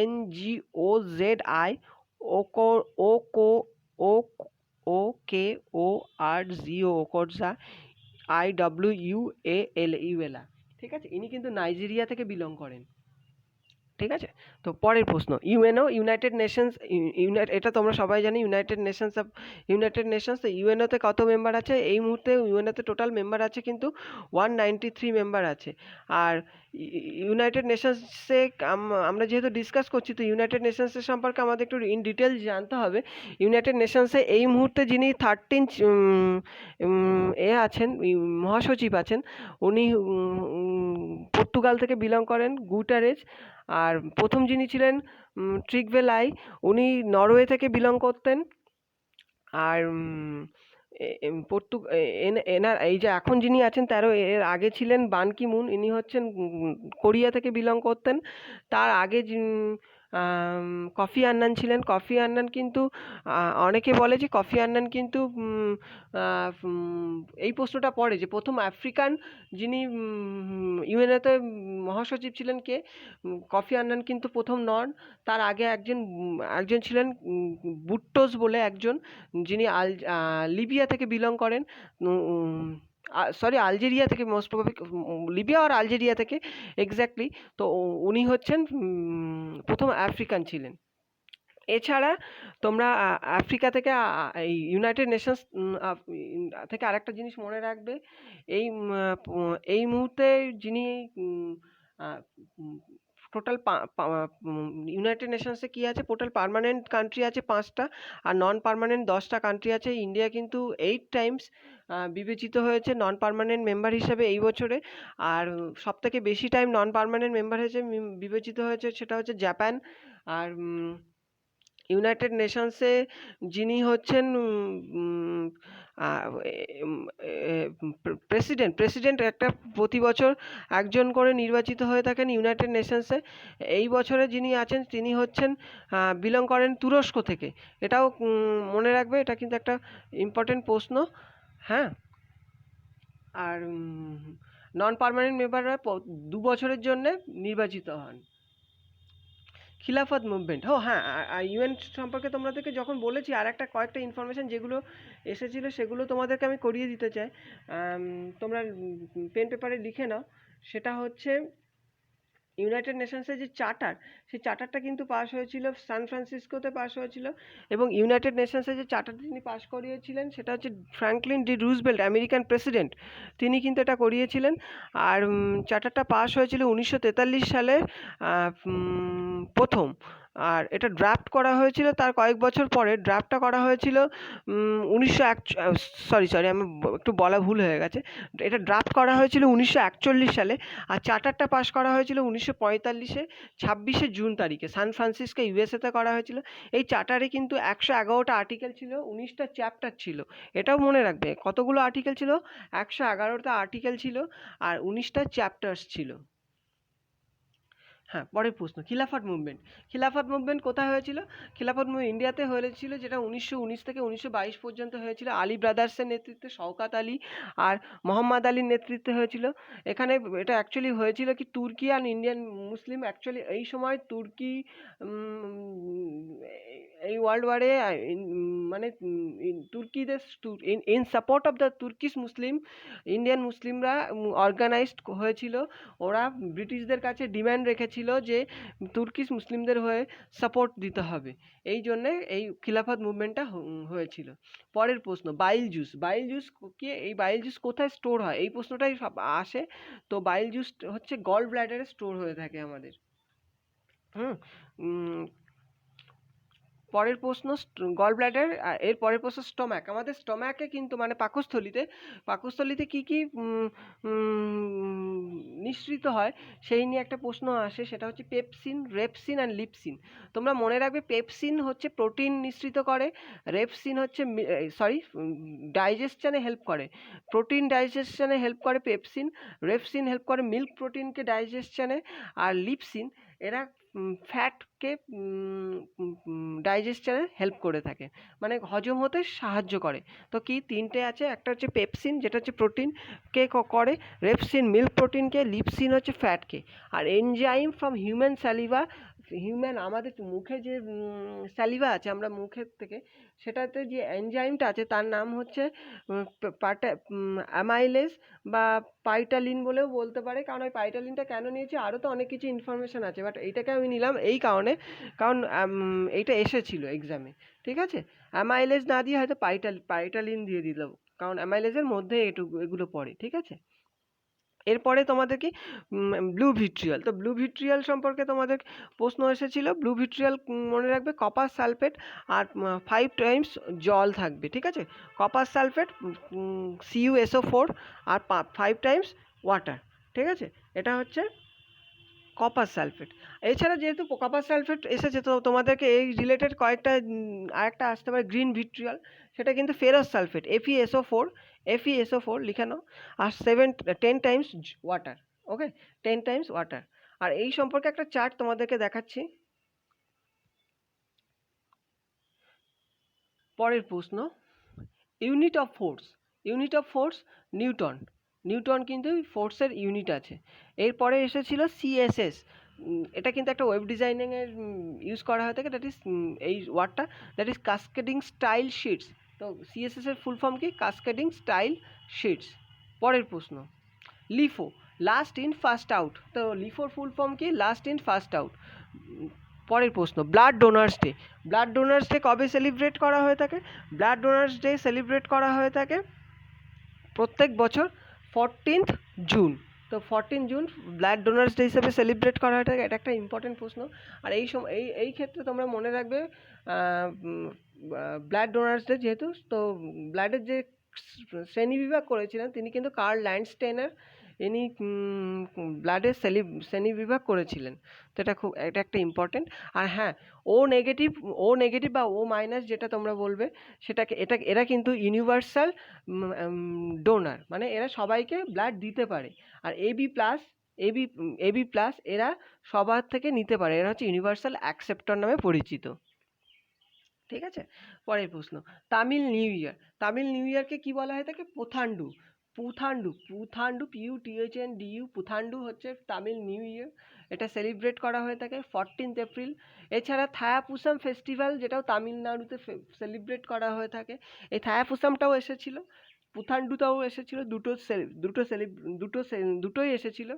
A: NGOZI, ওকোরজা, IWUALA। ঠিক আছে, ইনি কিন্তু নাইজেরিয়া থেকে বিলং করেন। ঠিক আছে, তো পরের প্রশ্ন, ইউএনও, ইউনাইটেড নেশনস, এটা তোমরা সবাই জানি, ইউনাইটেড নেশনস। তো ইউএনওতে কত মেম্বার আছে? এই মুহূর্তে ইউএনওতে টোটাল মেম্বার আছে কিন্তু 193 মেম্বার আছে। আর ইউনাইটেড নেশনসে আমরা যেহেতু ডিসকাস করছি, তো ইউনাইটেড নেশনসের সম্পর্কে আমাদের একটু ইন ডিটেলস জানতে হবে। ইউনাইটেড নেশনসে এই মুহূর্তে যিনি 13 আছেন, মহাসচিব আছেন, উনি পর্তুগাল থেকে বিলং করেন, গুটারেজ। আর প্রথম যিনি ছিলেন ট্রিগভে লাই, উনি নরওয়ে থেকে বিলং করতেন। আর এনার এই যে এখন যিনি আছেন, এর আগে ছিলেন বান কি মুন, ইনি হচ্ছেন কোরিয়া থেকে বিলং করতেন। তার আগে কফি আন্নান ছিলেন। কফি আন্নান কিন্তু অনেকে বলে যে কফি আন্নান কিন্তু এই প্রশ্নটা পড়ে যে প্রথম আফ্রিকান যিনি ইউএনওতে মহাসচিব ছিলেন কে? কফি আন্নান কিন্তু প্রথম নন। তার আগে একজন ছিলেন বুট্টোস বলে একজন, যিনি লিবিয়া থেকে বিলং করেন। আলজেরিয়া থেকে, মোস্ট প্রবাবলি লিবিয়া আর আলজেরিয়া থেকে এক্স্যাক্টলি। তো উনি হচ্ছেন প্রথম আফ্রিকান ছিলেন। এছাড়া তোমরা আফ্রিকা থেকে এই ইউনাইটেড নেশনস থেকে আরেকটা জিনিস মনে রাখবে, এই মুহূর্তে যিনি টোটাল ইউনাইটেড নেশনসে কী আছে, টোটাল পার্মানেন্ট কান্ট্রি আছে 5টা, আর নন পার্মানেন্ট 10টা কান্ট্রি আছে। ইন্ডিয়া কিন্তু 8 টাইমস বিবেচিত হয়েছে নন পার্মানেন্ট মেম্বার হিসেবে এই বছরে। আর সবথেকে বেশি টাইম নন পার্মানেন্ট মেম্বার হিসেবে বিবেচিত হয়েছে সেটা হচ্ছে জাপান। আর ইউনাইটেড নেশনসে যিনি হচ্ছেন প্রেসিডেন্ট একটা প্রতি বছর একজন করে নির্বাচিত হয়ে থাকেন ইউনাইটেড নেশনসে। এই বছরে যিনি আছেন তিনি হচ্ছেন বিলং করেন তুরস্ক থেকে। এটাও মনে রাখবে, এটা কিন্তু একটা ইম্পর্টেন্ট প্রশ্ন। হ্যাঁ, আর নন পার্মানেন্ট মেম্বাররা 2 বছরের জন্য নির্বাচিত হন। খিলাফত মুভমেন্ট, হ্যাঁ, ইউএন সম্পর্কে তোমাদেরকে যখন বলেছি, আর একটা কয়েকটা ইনফরমেশান যেগুলো এসেছিলো সেগুলো তোমাদেরকে আমি করিয়ে দিতে চাই। তোমরা পেন পেপারে লিখে নাও। সেটা হচ্ছে ইউনাইটেড নেশনসের যে চার্টার, সেই চার্টারটা কিন্তু পাস হয়েছিল সান ফ্রান্সিসকোতে পাস হয়েছিল। এবং ইউনাইটেড নেশনসের যে চার্টারটা তিনি পাস করিয়েছিলেন সেটা হচ্ছে Franklin D Roosevelt, American president, তিনি কিন্তু এটা করিয়েছিলেন। আর চার্টারটা পাস হয়েছিল 1943 সালে প্রথম। আর এটা ড্রাফট করা হয়েছিল তার কয়েক বছর পরে। ড্রাফটটা করা হয়েছিল 1901, সরি আমি একটু বলা ভুল হয়ে গেছে। এটা ড্রাফট করা হয়েছিল 1941 সালে, আর চার্টারটা পাস করা হয়েছিল 1945-এ 26শে জুন তারিখে সান ফ্রান্সিসকো ইউএসএতে করা হয়েছিল। এই চার্টারে কিন্তু 111টা আর্টিকেল ছিল, 19টা চ্যাপ্টার ছিল। এটাও মনে রাখবে কতগুলো আর্টিকেল ছিল, 111টা আর্টিকেল ছিল আর 19টা চ্যাপ্টার্স ছিল। হ্যাঁ, পরের প্রশ্ন, খিলাফত মুভমেন্ট। খিলাফত মুভমেন্ট কোথায় হয়েছিল? খিলাফত মুভমেন্ট ইন্ডিয়াতে হয়েছিল, যেটা 1919 থেকে 1922 পর্যন্ত হয়েছিল। আলী ব্রাদার্সের নেতৃত্বে, শওকাত আলী আর মোহাম্মদ আলীর নেতৃত্বে হয়েছিল। এখানে এটা অ্যাকচুয়ালি হয়েছিল কি, তুর্কি আর ইন্ডিয়ান মুসলিম, অ্যাকচুয়ালি এই সময় তুর্কি এই ওয়ার্ল্ড ওয়ারে মানে তুর্কিদের in support of the Turkish Muslim, Indian মুসলিমরা অর্গানাইজড হয়েছিল। ওরা ব্রিটিশদের কাছে ডিম্যান্ড রেখেছিল যে তুর্কিশ মুসলিমদের হয়ে সাপোর্ট দিতে হবে, এই জন্যে এই খিলাফত মুভমেন্টটা হয়েছিল। পরের প্রশ্ন, বাইল জুস। বাইল জুস কি, এই বাইল জুস কোথায় স্টোর হয়, এই প্রশ্নটাই আসে। তো বাইল জুস হচ্ছে গল ব্ল্যাডারে স্টোর হয়ে থাকে আমাদের। পরের প্রশ্ন, গল ব্ল্যাডার। এর পরের প্রশ্ন, স্টমাক। আমাদের স্টমাকে কিন্তু মানে পাকস্থলিতে কি কি নিঃসৃত হয় সেই নিয়ে একটা প্রশ্ন আসে, সেটা হচ্ছে পেপসিন, রেপসিন অ্যান্ড লিপসিন। তোমরা মনে রাখবে, পেপসিন হচ্ছে প্রোটিন নিঃসৃত করে, রেপসিন হচ্ছে ডাইজেশনে হেল্প করে, প্রোটিন ডাইজেশনে হেল্প করে পেপসিন, রেপসিন হেল্প করে মিল্ক প্রোটিনকে ডাইজেশনে, আর লিপসিন এরা ফ্যাটকে ডাইজেশনে হেল্প করে থাকে, মানে হজম হতে সাহায্য করে। তো কি তিনটে আছে, একটা হচ্ছে পেপসিন যেটা হচ্ছে প্রোটিনকে করে, রেপসিন মিল্ক প্রোটিনকে, লিপসিন হচ্ছে ফ্যাটকে। আর এনজাইম ফ্রম হিউম্যান স্যালিভা, আমাদের মুখে যে স্যালিভা আছে আমরা মুখের থেকে, সেটাতে যে এনজাইমটা আছে তার নাম হচ্ছে অ্যামাইলেজ বা পাইটালিন বলেও বলতে পারে। কারণ ওই পাইটালিনটা কেন নিয়েছি, আরও তো অনেক কিছু ইনফরমেশান আছে, বাট এইটাকে আমি নিলাম এই কারণে, কারণ এইটা এসেছিল এক্সামে, ঠিক আছে। অ্যামাইলেজ না দিয়ে হয়তো পাইটালিন দিয়ে দিলাম, কারণ অ্যামাইলেজের মধ্যে এগুলো পড়ে, ঠিক আছে। এরপরে তোমাদের কি ব্লু ভিট্রিয়াল। তো ব্লু ভিট্রিয়াল সম্পর্কে তোমাদের প্রশ্ন এসেছিল। ব্লু ভিট্রিয়াল মনে রাখবে কপার সালফেট আর 5 টাইমস জল থাকবে, ঠিক আছে। কপার সালফেট CuSO4 আর 5 টাইমস ওয়াটার, ঠিক আছে। এটা হচ্ছে কপার সালফেট। এছাড়া যেহেতু কপার সালফেট এসেছে, তো তোমাদেরকে এই রিলেটেড কয়েকটা আরেকটা আসতে পারে গ্রিন ভিট্রিয়াল, সেটা কিন্তু ফেরাস সালফেট, FeSO4 লিখে নাও, আর 10 টাইমস ওয়াটার, ওকে, 10 টাইমস ওয়াটার। আর এই সম্পর্কে একটা চার্ট তোমাদেরকে দেখাচ্ছি। পরের প্রশ্ন, unit of force Newton. Newton কিন্তু ফোর্সের ইউনিট আছে। এরপরে এসেছিল CSS, এটা কিন্তু একটা ওয়েব ডিজাইনিংয়ের ইউজ করা হয়ে থাকে, দ্যাট ইজ এই ওয়ার্ডটা, দ্যাট ইজ কাস্কেডিং স্টাইল শিটস। তো CSS এর ফুল ফর্ম কি, কাস্কেডিং স্টাইল শিটস। পরের প্রশ্ন, LIFO, last in first out. তো লিফোর ফুল ফর্ম কি, লাস্ট ইন ফার্স্ট আউট। পরের প্রশ্ন, blood donors day. Blood donors day কবে সেলিব্রেট করা হয়ে থাকে? ব্লাড ডোনার্স ডে সেলিব্রেট করা হয়ে থাকে প্রত্যেক বছর 14th জুন। তো 14 জুন ব্লাড ডোনার্স ডে হিসেবে সেলিব্রেট করা হয়ে থাকে। এটা একটা ইম্পর্টেন্ট প্রশ্ন। আর এই সময় এই ক্ষেত্রে তোমরা মনে রাখবে, ব্লাড ডোনার্স ডে যেহেতু, তো ব্লাডের যে শ্রেণীবিভাগ করেছিলেন তিনি কিন্তু কার্ল ল্যান্ডস্টেইনার, ইনি ব্লাডের শ্রেণীবিভাগ করেছিলেন। তো এটা একটা ইম্পর্টেন্ট। আর হ্যাঁ, ও নেগেটিভ বা ও মাইনাস যেটা তোমরা বলবে, সেটাকে এরা কিন্তু ইউনিভার্সাল ডোনার, মানে এরা সবাইকে ব্লাড দিতে পারে। আর এবি প্লাস এরা সবার থেকে নিতে পারে, এরা হচ্ছে ইউনিভার্সাল অ্যাকসেপ্টর নামে পরিচিত, ঠিক আছে। পরের প্রশ্ন, তামিল নিউ ইয়ারকে কি বলা হয়ে থাকে? পুথান্ডু। PUTHNDU, পুথান্ডু হচ্ছে তামিল নিউ ইয়ার। এটা সেলিব্রেট করা হয়ে থাকে 14th এপ্রিল। এছাড়া থায়াপুসাম ফেস্টিভ্যাল, যেটাও তামিলনাড়ুতে সেলিব্রেট করা হয়ে থাকে। এই থায়াপুসামটাও এসেছিল, পুথান্ডুটাও এসেছিল, দুটোই এসেছিল।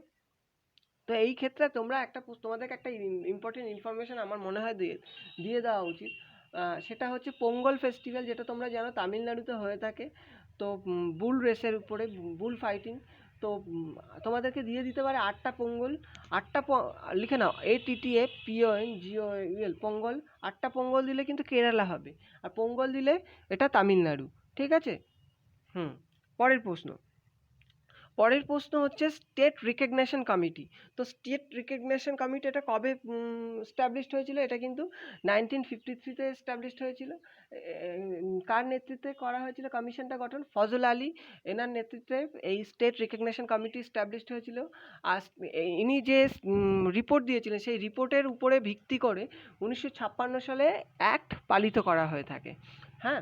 A: তো এই ক্ষেত্রে তোমাদেরকে একটা ইম্পর্টেন্ট ইনফরমেশন আমার মনে হয় দিয়ে দেওয়া উচিত। সেটা হচ্ছে পোঙ্গল ফেস্টিভ্যাল, যেটা তোমরা জানো তামিলনাড়ুতে হয়ে থাকে। তো বুল রেসের উপরে, বুল ফাইটিং, তো তোমাদেরকে দিয়ে দিতে পারে 8টা পোঙ্গল, লিখে নাও ATTAPONGOL পোঙ্গল, 8টা পোঙ্গল দিলে কিন্তু কেরালা হবে, আর পোঙ্গল দিলে এটা তামিলনাড়ু, ঠিক আছে। পরের প্রশ্ন হচ্ছে স্টেট রিকগনিশন কমিটি। তো স্টেট রিকগনিশন কমিটি এটা কবে এস্টাবলিশড হয়েছিল? এটা কিন্তু 1953-তে এস্টাবলিশড হয়েছিল। কার নেতৃত্বে করা হয়েছিল কমিশনটা গঠন? ফজল আলী, এনার নেতৃত্বে এই স্টেট রিকগনিশন কমিটি এস্টাবলিশড হয়েছিল। আর ইনি যে রিপোর্ট দিয়েছিলেন সেই রিপোর্টের উপরে ভিত্তি করে 1956 সালে অ্যাক্ট পালিত করা হয়ে থাকে। হ্যাঁ,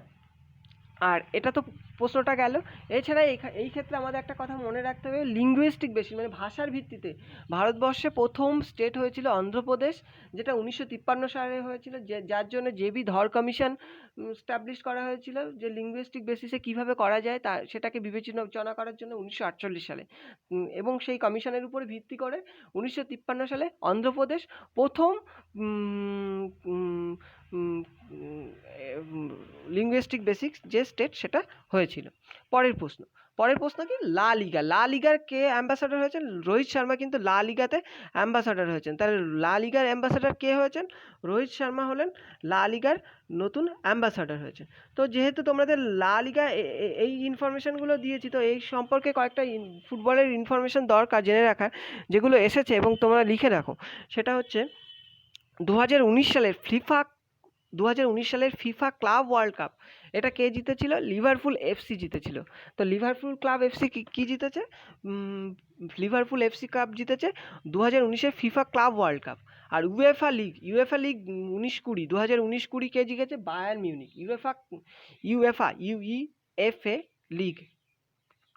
A: আর এটা তো প্রশ্নটা গেল। এছাড়া এই ক্ষেত্রে আমাদের একটা কথা মনে রাখতে হবে, লিঙ্গুইস্টিক বেসিস মানে ভাষার ভিত্তিতে ভারতবর্ষে প্রথম স্টেট হয়েছিল অন্ধ্রপ্রদেশ, যেটা 1953 সালে হয়েছিল, যার জন্য জেবি ধর কমিশন স্টাবলিশ করা হয়েছিল, যে লিঙ্গুইস্টিক বেসিসে কিভাবে করা যায় তা সেটাকে বিবেচনা করার জন্য 1948 সালে। এবং সেই কমিশনের উপরে ভিত্তি করে 1953 সালে অন্ধ্রপ্রদেশ প্রথম লিঙ্গুইস্টিক বেসিক্স যে স্টেট সেটা হয়েছিল। পরের প্রশ্ন কি? লা লিগার কে অ্যাম্বাসাডার হয়েছেন? রোহিত শর্মা কিন্তু লা লিগাতে অ্যাম্বাসাডার হয়েছেন। তাহলে লা লিগার অ্যাম্বাসাডার কে হয়েছেন? রোহিত শর্মা হলেন লা লিগার নতুন অ্যাম্বাসাডার হয়েছে। তো যেহেতু তোমাদের লা লিগা এই ইনফরমেশনগুলো দিয়েছি, তো এই সম্পর্কে কয়েকটা ফুটবলের ইনফরমেশন দরকার জেনে রাখার, যেগুলো এসেছে এবং তোমরা লিখে রাখো। সেটা হচ্ছে 2019 সালের ফিফা ক্লাব ওয়ার্ল্ড কাপ, এটা কে জিতেছিল? লিভারপুল এফসি জিতেছিল। তো লিভারপুল ক্লাব এফসি কি জিতেছে? লিভারপুল এফসি কাপ জিতেছে 2019-এর ফিফা ক্লাব ওয়ার্ল্ড কাপ। আর ইউএফএ লিগ 2019-20 কে জিতেছে? Bayern Munich. UEFA league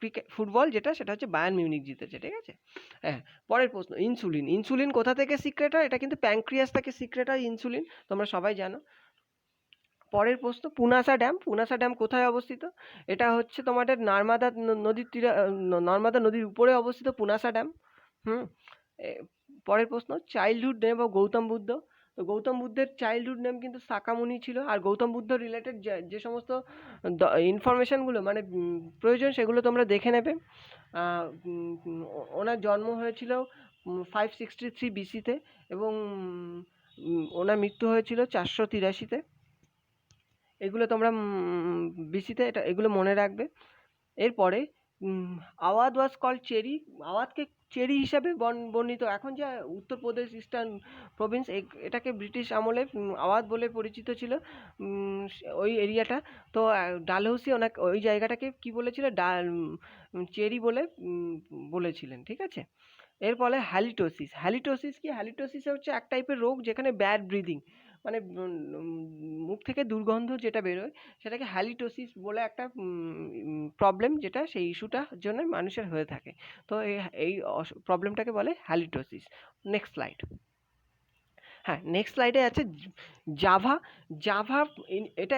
A: cricket football যেটা, সেটা হচ্ছে বায়ার্ন মিউনিখ জিতেছে, ঠিক আছে। হ্যাঁ, পরের প্রশ্ন, ইনসুলিন কোথা থেকে সিক্রেট হয়? এটা কিন্তু প্যানক্রিয়াস থেকে সিক্রেট হয় ইনসুলিন, তোমরা সবাই জানো। পরের প্রশ্ন, পুনাসা ড্যাম কোথায় অবস্থিত? এটা হচ্ছে তোমাদের নর্মদা নদীর উপরে অবস্থিত পুনাসা ড্যাম। পরের প্রশ্ন, childhood name of Gautam Buddha. তো গৌতম বুদ্ধের চাইল্ডহুড নেম কিন্তু শাকামুনি ছিল। আর গৌতম বুদ্ধ রিলেটেড যে সমস্ত ইনফরমেশনগুলো মানে প্রয়োজন, সেগুলো তোমরা দেখে নেবে। ওনার জন্ম হয়েছিল 563 BC-তে এবং ওনার মৃত্যু হয়েছিল 483-তে। এগুলো তোমরা বিসিতে এগুলো মনে রাখবে। এরপরে Awadh was called cherry. আওয়াধকে cherry হিসাবে বর্ণিত। এখন যে উত্তরপ্রদেশ ইস্টার্ন প্রভিন্স, এটাকে ব্রিটিশ আমলে আওয়াধ বলে পরিচিত ছিল ওই এরিয়াটা। তো ডালহৌসি ওই জায়গাটাকে কি বলেছিল? চেরি বলে বলেছিলেন, ঠিক আছে। এর ফলে হ্যালিটোসিস কি? হ্যালিটোসিস হচ্ছে এক টাইপের রোগ যেখানে ব্যাড ব্রিদিং মানে মুখ থেকে দুর্গন্ধ যেটা বেরোয়, সেটাকে হ্যালিটোসিস বলে একটা প্রবলেম, যেটা সেই ইস্যুটার জন্য মানুষের হয়ে থাকে। তো এই প্রবলেমটাকে বলে হ্যালিটোসিস। Next slide. হ্যাঁ, নেক্সট স্লাইডে আছে জাভা। এটা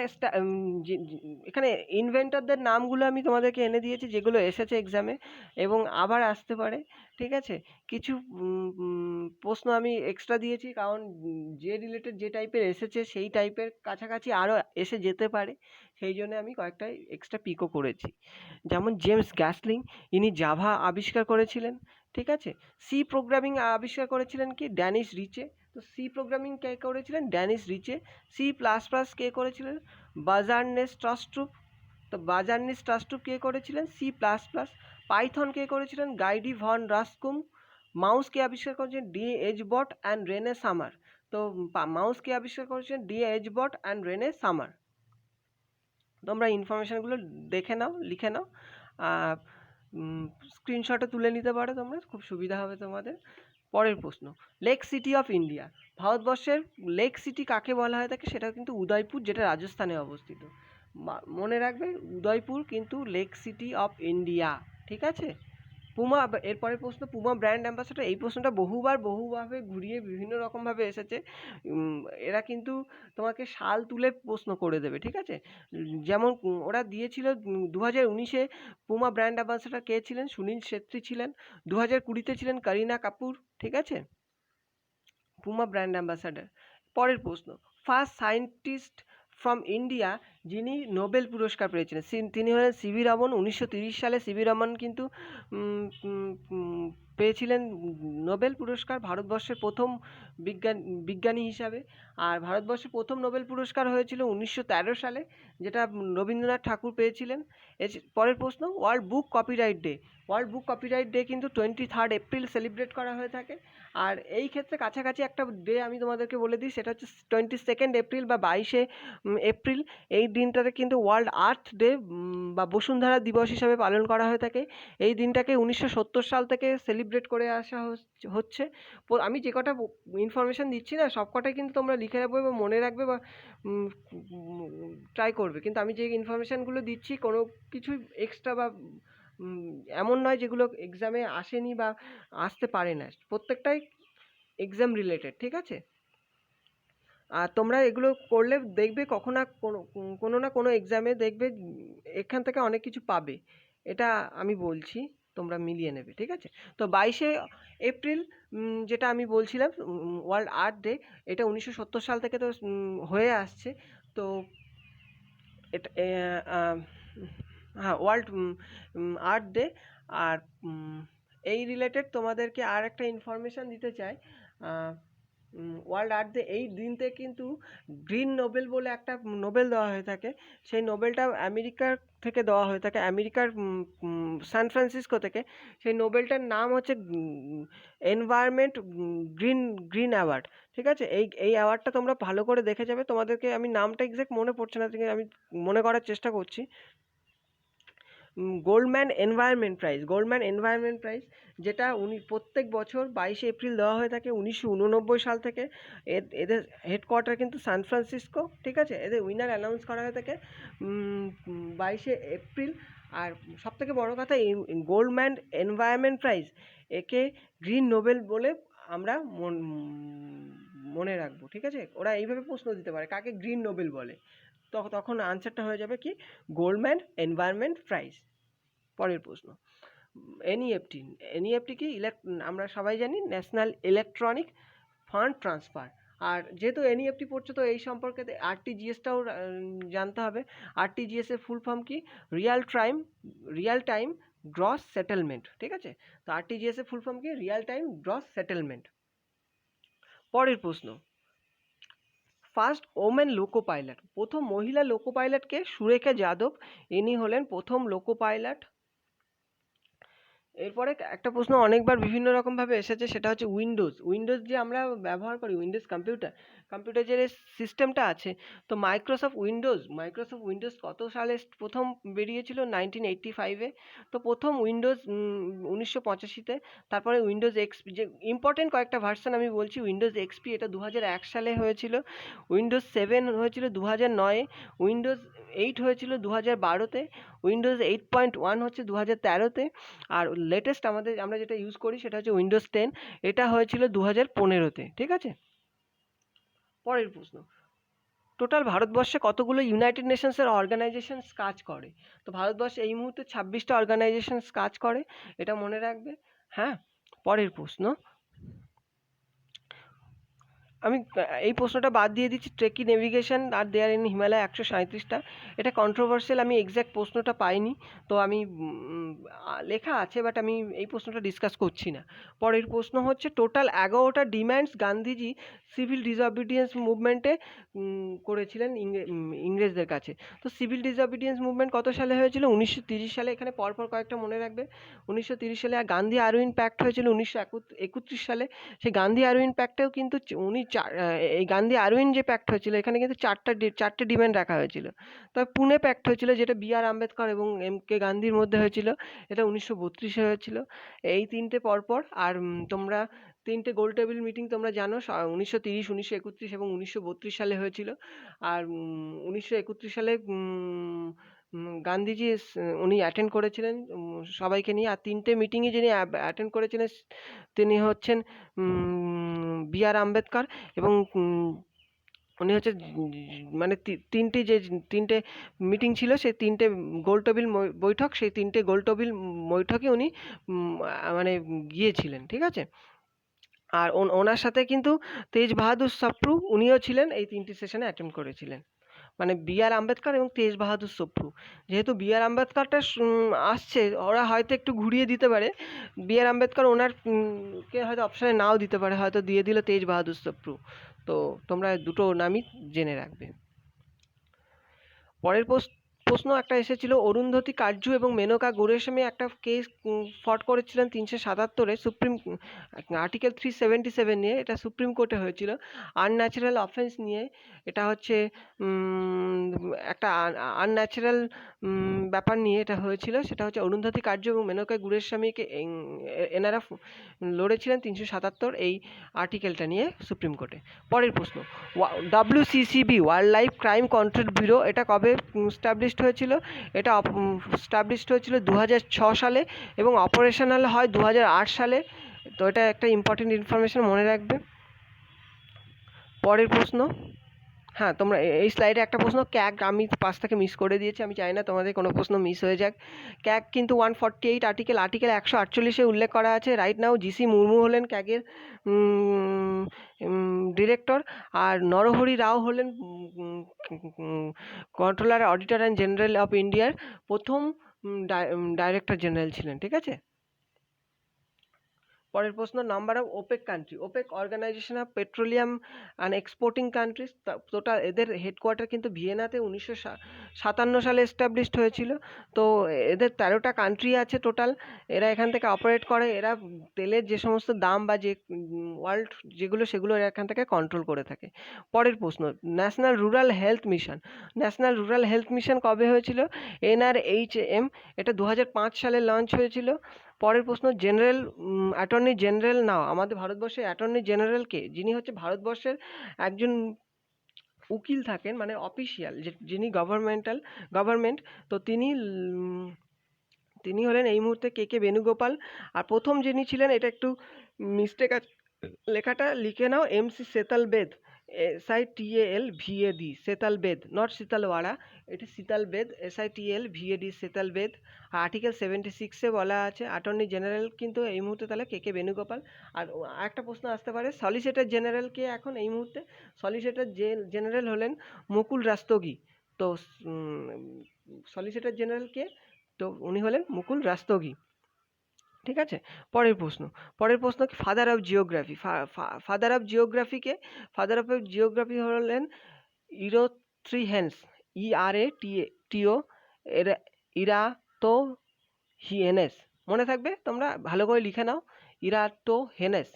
A: এখানে ইনভেন্টরদের নামগুলো আমি তোমাদেরকে এনে দিয়েছি, যেগুলো এসেছে এক্সামে এবং আবার আসতে পারে, ঠিক আছে। কিছু প্রশ্ন আমি এক্সট্রা দিয়েছি, কারণ যে রিলেটেড যে টাইপের এসেছে সেই টাইপের কাছাকাছি আরও এসে যেতে পারে, সেই জন্য আমি কয়েকটা এক্সট্রা পিকও করেছি। যেমন জেমস গ্যাসলিং, ইনি জাভা আবিষ্কার করেছিলেন, ঠিক আছে। সি প্রোগ্রামিং আবিষ্কার করেছিলেন কি? Dennis Ritchie. তো সি প্রোগ্রামিং কে করেছিলেন? Dennis Ritchie. C plus plus কে করেছিলেন? Bjarne Stroustrup. তো বাজারনেস ট্রাস্ট্রুপ কে করেছিলেন? C plus plus. পাইথন কে করেছিলেন? Guido van Rossum. মাউস কে আবিষ্কার করেছেন? ডি.এইচ.বট অ্যান্ড রেনে সামার। তো মাউস কে আবিষ্কার করেছেন? ডি.এইচ.বট অ্যান্ড রেনে সামার। তোমরা ইনফরমেশনগুলো দেখে নাও, লিখে নাও, স্ক্রিনশটও তুলে নিতে পারো তোমরা, খুব সুবিধা হবে তোমাদের। পরের প্রশ্ন, লেক সিটি অফ ইন্ডিয়া। ভারতবর্ষের লেক সিটি কাকে বলা হয় থাকে? সেটা কিন্তু উদয়পুর, যেটা রাজস্থানে অবস্থিত। মনে রাখবে, উদয়পুর কিন্তু লেক সিটি অফ ইন্ডিয়া, ঠিক আছে। পুমা, এরপরের প্রশ্ন, পুমা ব্র্যান্ড অ্যাম্বাসাডার। এই প্রশ্নটা বহুভাবে ঘুরিয়ে বিভিন্ন রকমভাবে এসেছে। এরা কিন্তু তোমাকে সাল তুলে প্রশ্ন করে দেবে, ঠিক আছে। যেমন ওরা দিয়েছিল 2019-এ পুমা ব্র্যান্ড অ্যাম্বাসাডার কে ছিলেন? সুনীল ছেত্রী ছিলেন। 2020-তে ছিলেন করিনা কাপুর, ঠিক আছে, পুমা ব্র্যান্ড অ্যাম্বাসাডার। পরের প্রশ্ন, ফার্স্ট সায়েন্টিস্ট ফ্রম ইন্ডিয়া যিনি নোবেল পুরস্কার পেয়েছিলেন তিনি হলেন সিভি রমন। 1930 সালে সিভি রমন কিন্তু পেয়েছিলেন নোবেল পুরস্কার, ভারতবর্ষের প্রথম বিজ্ঞানী হিসাবে। আর ভারতবর্ষের প্রথম নোবেল পুরস্কার হয়েছিল 1913 সালে, যেটা রবীন্দ্রনাথ ঠাকুর পেয়েছিলেন। পরের প্রশ্ন, ওয়ার্ল্ড বুক কপিরাইট ডে। ওয়ার্ল্ড বুক কপিরাইট ডে কিন্তু 23 এপ্রিল সেলিব্রেট করা হয়ে থাকে। আর এই ক্ষেত্রে কাছাকাছি একটা ডে আমি তোমাদেরকে বলে দিই, সেটা হচ্ছে 22 এপ্রিল বা 22 এপ্রিল। এই দিনটাতে কিন্তু ওয়ার্ল্ড আর্থ ডে বা বসুন্ধরা দিবস হিসাবে পালন করা হয়ে থাকে। এই দিনটাকে 1970 সাল থেকে সেলিব্রেট করে আসা হচ্ছে। আমি যে কটা ইনফরমেশান দিচ্ছি না, সব কটাই কিন্তু তোমরা লিখে রাখবে বা মনে রাখবে বা ট্রাই করবে। কিন্তু আমি যে ইনফরমেশানগুলো দিচ্ছি কোনো কিছুই এক্সট্রা বা এমন নয় যেগুলো এক্সামে আসেনি বা আসতে পারে না, প্রত্যেকটাই এক্সাম রিলেটেড, ঠিক আছে? আর তোমরা এগুলো করলে দেখবে কোনো না কোনো এক্সামে দেখবে এখান থেকে অনেক কিছু পাবে, এটা আমি বলছি, তোমরা মিলিয়ে নেবে, ঠিক আছে? তো 22 এপ্রিল যেটা আমি বলছিলাম ওয়ার্ল্ড আর্থ ডে, এটা 1970 সাল থেকে তো হয়ে আসছে। তো এটা হ্যাঁ, ওয়ার্ল্ড আর্থ ডে। আর এই রিলেটেড তোমাদেরকে আর একটা ইনফরমেশান দিতে চাই। ওয়ার্ল্ড আর্থ ডে এই দিনতে কিন্তু গ্রিন নোবেল বলে একটা নোবেল দেওয়া হয়ে থাকে। সেই নোবেলটা আমেরিকার থেকে দেওয়া হয়ে থাকে, আমেরিকার সান ফ্রান্সিসকো থেকে। সেই নোবেলটার নাম হচ্ছে এনভায়রনমেন্ট গ্রিন অ্যাওয়ার্ড, ঠিক আছে? এই অ্যাওয়ার্ডটা তোমরা ভালো করে দেখে যাবে। তোমাদেরকে আমি নামটা এক্সাক্ট মনে পড়ছে না, আমি মনে করার চেষ্টা করছি। গোল্ডম্যান এনভায়রনমেন্ট প্রাইজ, যেটা প্রত্যেক বছর 22 এপ্রিল দেওয়া হয়ে থাকে 1989 সাল থেকে। এদের হেডকোয়ার্টার কিন্তু সান ফ্রান্সিসকো, ঠিক আছে? এদের উইনার অ্যানাউন্স করা হয়ে থাকে 22 এপ্রিল। আর সবথেকে বড় কথা, এই গোল্ডম্যান এনভায়রনমেন্ট প্রাইজ, একে গ্রিন নোবেল বলে আমরা মনে রাখবো, ঠিক আছে? ওরা এইভাবে প্রশ্ন দিতে পারে, কাকে গ্রিন নোবেল বলে, তখন আনসারটা হয়ে যাবে কি, গোল্ডম্যান এনভায়রনমেন্ট প্রাইজ। পরের প্রশ্ন, এনইএফটি কি? আমরা সবাই জানি ন্যাশনাল ইলেকট্রনিক ফান্ড ট্রান্সফার। আর যেহেতু এনইএফটি পড়ছো, তো এই সম্পর্কে আরটিজিএসটাও জানতে হবে। আরটিজিএস এর ফুল ফর্ম কি? রিয়াল টাইম গ্রস সেটেলমেন্ট, ঠিক আছে? তো আরটিজিএস এর ফুল ফর্ম কি? Real time gross settlement. পরের প্রশ্ন, ফার্স্ট ওমেন লোকো পাইলট, প্রথম মহিলা লোকো পাইলটকে? সুরেখা যাদব, ইনি হলেন প্রথম লোকো পাইলট। এরপরে একটা প্রশ্ন অনেকবার বিভিন্ন রকমভাবে এসেছে, সেটা হচ্ছে উইন্ডোজ যে আমরা ব্যবহার করি, উইন্ডোজ কম্পিউটার যে সিস্টেমটা আছে, তো মাইক্রোসফট উইন্ডোজ কত সালে প্রথম বেরিয়েছিল? 1985-এ। তো প্রথম উইন্ডোজ 1985-তে। তারপরে উইন্ডোজ এক্সপি, যে ইম্পর্টেন্ট কয়েকটা ভার্সন আমি বলছি। উইন্ডোজ এক্সপি, এটা 2001 সালে হয়েছিল। উইন্ডোজ 7 হয়েছিল 2009-এ। উইন্ডোজ 8 হয়েছিল 2012-তে। উইন্ডোজ 8.1 হচ্ছে 2013-তে। আর লেটেস্ট আমরা যেটা ইউজ করি সেটা হচ্ছে উইন্ডোজ 10, এটা হয়েছিল 2015-তে, ঠিক আছে? পরের প্রশ্ন, টোটাল ভারতবর্ষে কতগুলো ইউনাইটেড নেশনসের অর্গানাইজেশনস কাজ করে? তো ভারতবর্ষে এই মুহূর্তে 26টা অর্গানাইজেশনস কাজ করে, এটা মনে রাখবে। হ্যাঁ, পরের প্রশ্ন, আমি এই প্রশ্নটা বাদ দিয়ে দিচ্ছি। ট্রেকি নেভিগেশন আর দেয়ার ইন হিমালয় 137টা, এটা কন্ট্রোভার্সিয়াল, আমি এক্স্যাক্ট প্রশ্নটা পাইনি, তো আমি লেখা আছে, বাট আমি এই প্রশ্নটা ডিসকাস করছি না। পরের প্রশ্ন হচ্ছে, টোটাল 11টা ডিম্যান্ডস গান্ধীজি সিভিল ডিসঅবিডিয়েন্স মুভমেন্টে করেছিলেন ইংরেজদের কাছে। তো সিভিল ডিসঅবিডিয়েন্স মুভমেন্ট কত সালে হয়েছিল? 1930 সালে। এখানে পরপর কয়েকটা মনে রাখবে। 1930 সালে। আর গান্ধী আরউইন প্যাক্ট হয়েছিল 1931 সালে। সেই গান্ধী আরউইন প্যাক্টেও কিন্তু এই গান্ধী আরউইন যে প্যাক্ট হয়েছিল, এখানে কিন্তু চারটে ডিমান্ড রাখা হয়েছিল। তবে পুনে প্যাক্ট হয়েছিল, যেটা বি.আর. আম্বেদকর এবং এম.কে. গান্ধীর মধ্যে হয়েছিল, এটা 1932-এ হয়েছিল। এই তিনটে পরপর। আর তোমরা তিনটে গোল টেবিল মিটিং তোমরা জানো, 1930, 1931 এবং 1932 সালে হয়েছিল। আর 1931 সালে গান্ধীজি উনি অ্যাটেন্ড করেছিলেন সবাইকে নিয়ে। আর তিনটে মিটিংয়ে যিনি অ্যাটেন্ড করেছিলেন তিনি হচ্ছেন বি.আর. আম্বেদকর, এবং উনি হচ্ছে মানে তিনটে মিটিং ছিল, সেই তিনটে গোলটেবিল বৈঠক, সেই তিনটে গোলটেবিল বৈঠকে উনি মানে গিয়েছিলেন, ঠিক আছে? আর ওনার সাথে কিন্তু তেজ বাহাদুর সপ্রু, উনিও ছিলেন, এই তিনটি সেশনে অ্যাটেন্ড করেছিলেন। মানে বি আর আম্বেদকর এবং তেজ বাহাদুর সপ্রু। যেহেতু বি আর আম্বেদকরটা আসছে, ওরা হয়তো একটু ঘুরিয়ে দিতে পারে, বি আর আম্বেদকর ওনার কে হয়তো অপশানে নাও দিতে পারে, হয়তো দিয়ে দিল তেজ বাহাদুর সপ্রু। তো তোমরা দুটো নামই জেনে রাখবে। পরের প্রশ্ন একটা এসেছিল, অরুন্ধতী কার্জু এবং মেনকা গোস্বামী একটা কেস ফট করেছিলেন 377-এ সুপ্রিম আর্টিকেল 377 নিয়ে, এটা সুপ্রিম কোর্টে হয়েছিল আনন্যাচারাল অফেন্স নিয়ে। এটা হচ্ছে একটা আনন্যাচারাল ব্যাপার নিয়ে এটা হয়েছিল, সেটা হচ্ছে অরুন্ধতী কার্জু এবং মেনকা গোস্বামীকে এনারা লড়েছিলেন 377 এই আর্টিকেলটা নিয়ে সুপ্রিম কোর্টে। পরের প্রশ্ন, WCCB wild life crime control bureau এটা কবে স্টাবলিশড হয়েছিল? এটা স্টাবলিশড হয়েছিল 2006 সালে এবং অপারেশনাল হয় 2008 সালে। তো এটা একটা ইম্পর্টেন্ট ইনফরমেশন, মনে রাখবে। পরের প্রশ্ন, হ্যাঁ তোমরা এই স্লাইডে একটা প্রশ্ন, ক্যাগ আমি পাশ থেকে মিস করে দিয়েছি, আমি চাই না তোমাদের কোনো প্রশ্ন মিস হয়ে যাক। ক্যাগ কিন্তু 148 আর্টিকেল 148-এ উল্লেখ করা আছে। রাইট নাও জিসি মুর্মু হলেন ক্যাগের ডিরেক্টর, আর নরহরি রাও হলেন controller auditor and general of ইন্ডিয়ার প্রথম ডাইরেক্টর জেনারেল ছিলেন, ঠিক আছে। পরের প্রশ্ন, number of OPEC country. OPEC organisation of petroleum and exporting countries, total এদের হেডকোয়ার্টার কিন্তু ভিয়েনাতে 1957 সালে এস্টাবলিশড হয়েছিল। তো এদের 13টা কান্ট্রি আছে টোটাল, এরা এখান থেকে অপারেট করে। এরা তেলের যে সমস্ত দাম বা যে ওয়ার্ল্ড যেগুলো, সেগুলো এরা এখান থেকে কন্ট্রোল করে থাকে। পরের প্রশ্ন, national rural health mission. National rural health mission কবে হয়েছিল? NRHM, এটা 2005 সালে লঞ্চ হয়েছিল। পরের প্রশ্ন, জেনারেল অ্যাটর্নি জেনারেল নাও, আমাদের ভারতবর্ষের অ্যাটর্নি জেনারেল কে? যিনি হচ্ছে ভারতবর্ষের একজন উকিল থাকেন, মানে অফিসিয়াল, যিনি গভর্নমেন্ট। তো তিনি হলেন এই মুহূর্তে কে বেণুগোপাল। আর প্রথম যিনি ছিলেন, এটা একটু মিস্টেক আছে লেখাটা, লিখে নাও, MC Setalvad, SITALVAD, Setalvad, not Sheetalwada, এটি শীতল বেদ, SITALVAD, শীতল বেদ। আর্টিকেল 76-এ বলা আছে অ্যাটর্নি জেনারেল কিন্তু এই মুহূর্তে তাহলে কে বেণুগোপাল। আর একটা প্রশ্ন আসতে পারে, সলিসিটর জেনারেল কে এখন এই মুহূর্তে? সলিসিটর জেনারেল হলেন মুকুল রাস্তোগি। তো সলিসিটর জেনারেল কে? তো উনি হলেন মুকুল রাস্তোগি, ঠিক আছে। পরের প্রশ্ন কি, father of geography. Father of জিওগ্রাফিকে, ফাদার অফ জিওগ্রাফি হলেন ইরোথ্রিহেন্স, ERATO, ইরাতোহিয়েনেস। মনে থাকবে, তোমরা ভালো করে লিখে নাও, ইরাতোহিয়েনেস,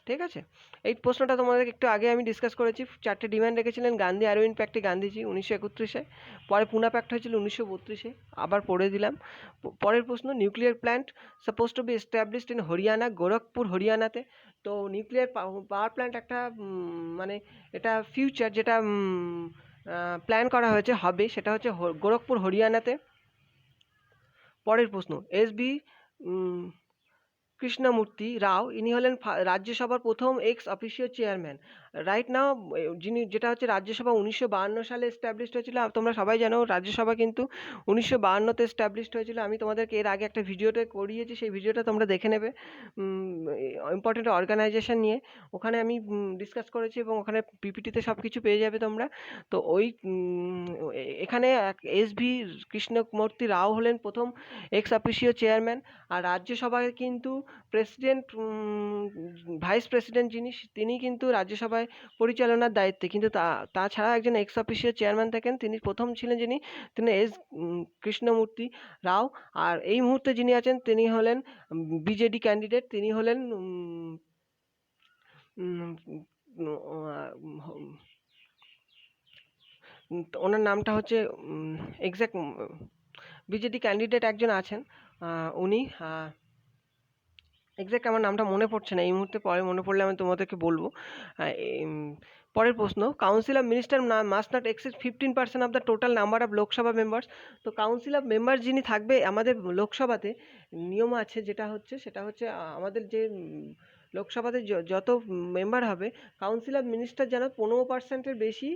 A: ঠিক আছে। এই প্রশ্নটা তোমাদের একটু আগে আমি ডিসকাস করেছি। 4টে ডিমান্ড রেখেছিলেন গান্ধী, আরউইন প্যাক্টে গান্ধীজি 1931-এ, পরে পুনা প্যাক্ট হয়েছিল 1932-এ, আবার পড়ে দিলাম। পরের প্রশ্ন, nuclear plant suppose to be established in Haryana, Gorakhpur হরিয়ানাতে। তো নিউক্লিয়ার পাওয়ার প্ল্যান্ট একটা মানে এটা ফিউচার যেটা প্ল্যান করা হয়েছে হবে, সেটা হচ্ছে গোরখপুর হরিয়ানাতে। পরের প্রশ্ন, SB কৃষ্ণমূর্তি রাও, ইনি হলেন রাজ্যসভার প্রথম x officio chairman. Right now যিনি, যেটা হচ্ছে রাজ্যসভা 1952 সালে এস্টাবলিশড হয়েছিল। তোমরা সবাই জানো রাজ্যসভা কিন্তু 1952-তে এস্টাবলিশড হয়েছিল। আমি তোমাদেরকে এর আগে একটা ভিডিওতে করিয়েছি, সেই ভিডিওটা তোমরা দেখে নেবে, ইম্পর্টেন্ট অর্গানাইজেশন নিয়ে, ওখানে আমি ডিসকাস করেছি এবং ওখানে PPT-তে সব কিছু পেয়ে যাবে তোমরা। তো ওই এখানে SB কৃষ্ণমূর্তি রাও হলেন প্রথম এক্স অফিসিও চেয়ারম্যান। আর রাজ্যসভায় কিন্তু প্রেসিডেন্ট, ভাইস প্রেসিডেন্ট যিনি, তিনি কিন্তু রাজ্যসভায় পরিচালনার দায়িত্বে, কিন্তু তাছাড়া একজন এক্স অফিসিও চেয়ারম্যান থাকেন, তিনি প্রথম ছিলেন তিনি S কৃষ্ণমূর্তি রাও। আর এই মুহূর্তে যিনি আছেন তিনি হলেন BJD ক্যান্ডিডেট, তিনি হলেন ওনার নামটা হচ্ছে এক্স্যাক্ট BJD ক্যান্ডিডেট একজন আছেন, উনি এক্স্যাক্ট আমার নামটা মনে পড়ছে না এই মুহূর্তে, পরে মনে পড়লে আমি তোমাদেরকে বলবো। পরের প্রশ্ন, council of minister must not exceed 15% of the total number of Lok Sabha members. তো কাউন্সিল অফ মেম্বার যিনি থাকবে আমাদের লোকসভাতে, নিয়ম আছে সেটা হচ্ছে আমাদের যে লোকসভাতে যত মেম্বার হবে, কাউন্সিল অফ মিনিস্টার যেন 15%-এর বেশি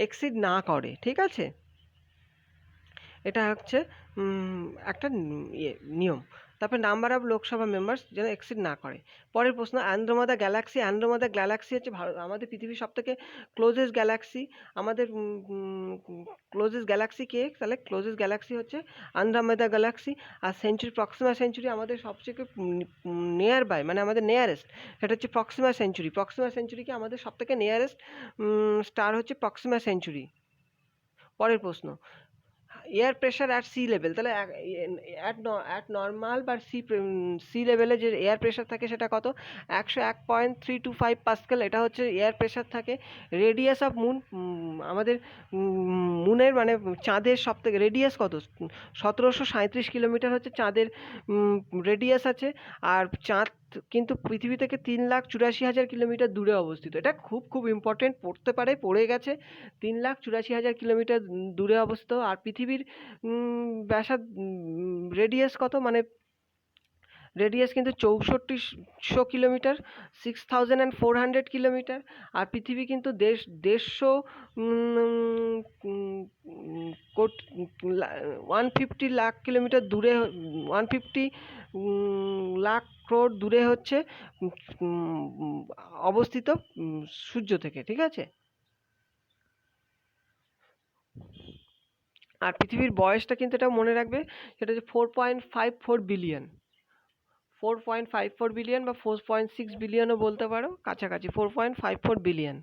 A: এক্সিড না করে, ঠিক আছে। এটা হচ্ছে একটা নিয়ম। তারপরে নাম্বার অফ লোকসভা মেম্বার্স যেন এক্সিড না করে। পরের প্রশ্ন, অ্যান্ড্রোমেডা গ্যালাক্সি। অ্যান্ড্রোমেডা গ্যালাক্সি হচ্ছে আমাদের পৃথিবীর সবথেকে ক্লোজেস্ট গ্যালাক্সি। আমাদের ক্লোজেস্ট গ্যালাক্সি কে? তাহলে ক্লোজেস্ট গ্যালাক্সি হচ্ছে অ্যান্ড্রোমেডা গ্যালাক্সি। আর সেঞ্চুরি, প্রক্সিমা সেঞ্চুরি আমাদের সবথেকে নিয়ার বাই, মানে আমাদের নিয়ারেস্ট, সেটা হচ্ছে প্রক্সিমা সেঞ্চুরি। প্রক্সিমা সেঞ্চুরিকে আমাদের সবথেকে নিয়ারেস্ট স্টার হচ্ছে প্রক্সিমা সেঞ্চুরি। পরের প্রশ্ন, air pressure at sea level. তাহলে অ্যাট নর্মাল বা সি লেভেলে যে এয়ার প্রেশার থাকে সেটা কত? 101.325 পাস্কেল, এটা হচ্ছে এয়ার প্রেশার থাকে। রেডিয়াস অফ মুন, আমাদের মুনের মানে চাঁদের সবথেকে রেডিয়াস কত? 1737 কিলোমিটার হচ্ছে চাঁদের রেডিয়াস আছে। আর চাঁদ কিন্তু পৃথিবী থেকে 3,84,000 কিলোমিটার দূরে অবস্থিত। এটা খুব খুব ইম্পর্টেন্ট, পড়তে পারে, পড়ে গেছে। 3,84,000 কিলোমিটার দূরে অবস্থিত। আর পৃথিবীর রেডিয়াস কত? মানে রেডিয়াস কিন্তু 6400 কিলোমিটার, 6,400 কিলোমিটার। আর পৃথিবী কিন্তু 150 লাখ কিলোমিটার দূরে, 150 লাখ ক্রোড় দূরে হচ্ছে অবস্থিত সূর্য থেকে, ঠিক আছে। আর পৃথিবীর বয়সটা কিন্তু এটা মনে রাখবে, সেটা হচ্ছে 4.54 বিলিয়ন। 4.54 বিলিয়ন বা 4.6 বিলিয়নও বলতে পারো, কাছাকাছি 4.54 বিলিয়ন।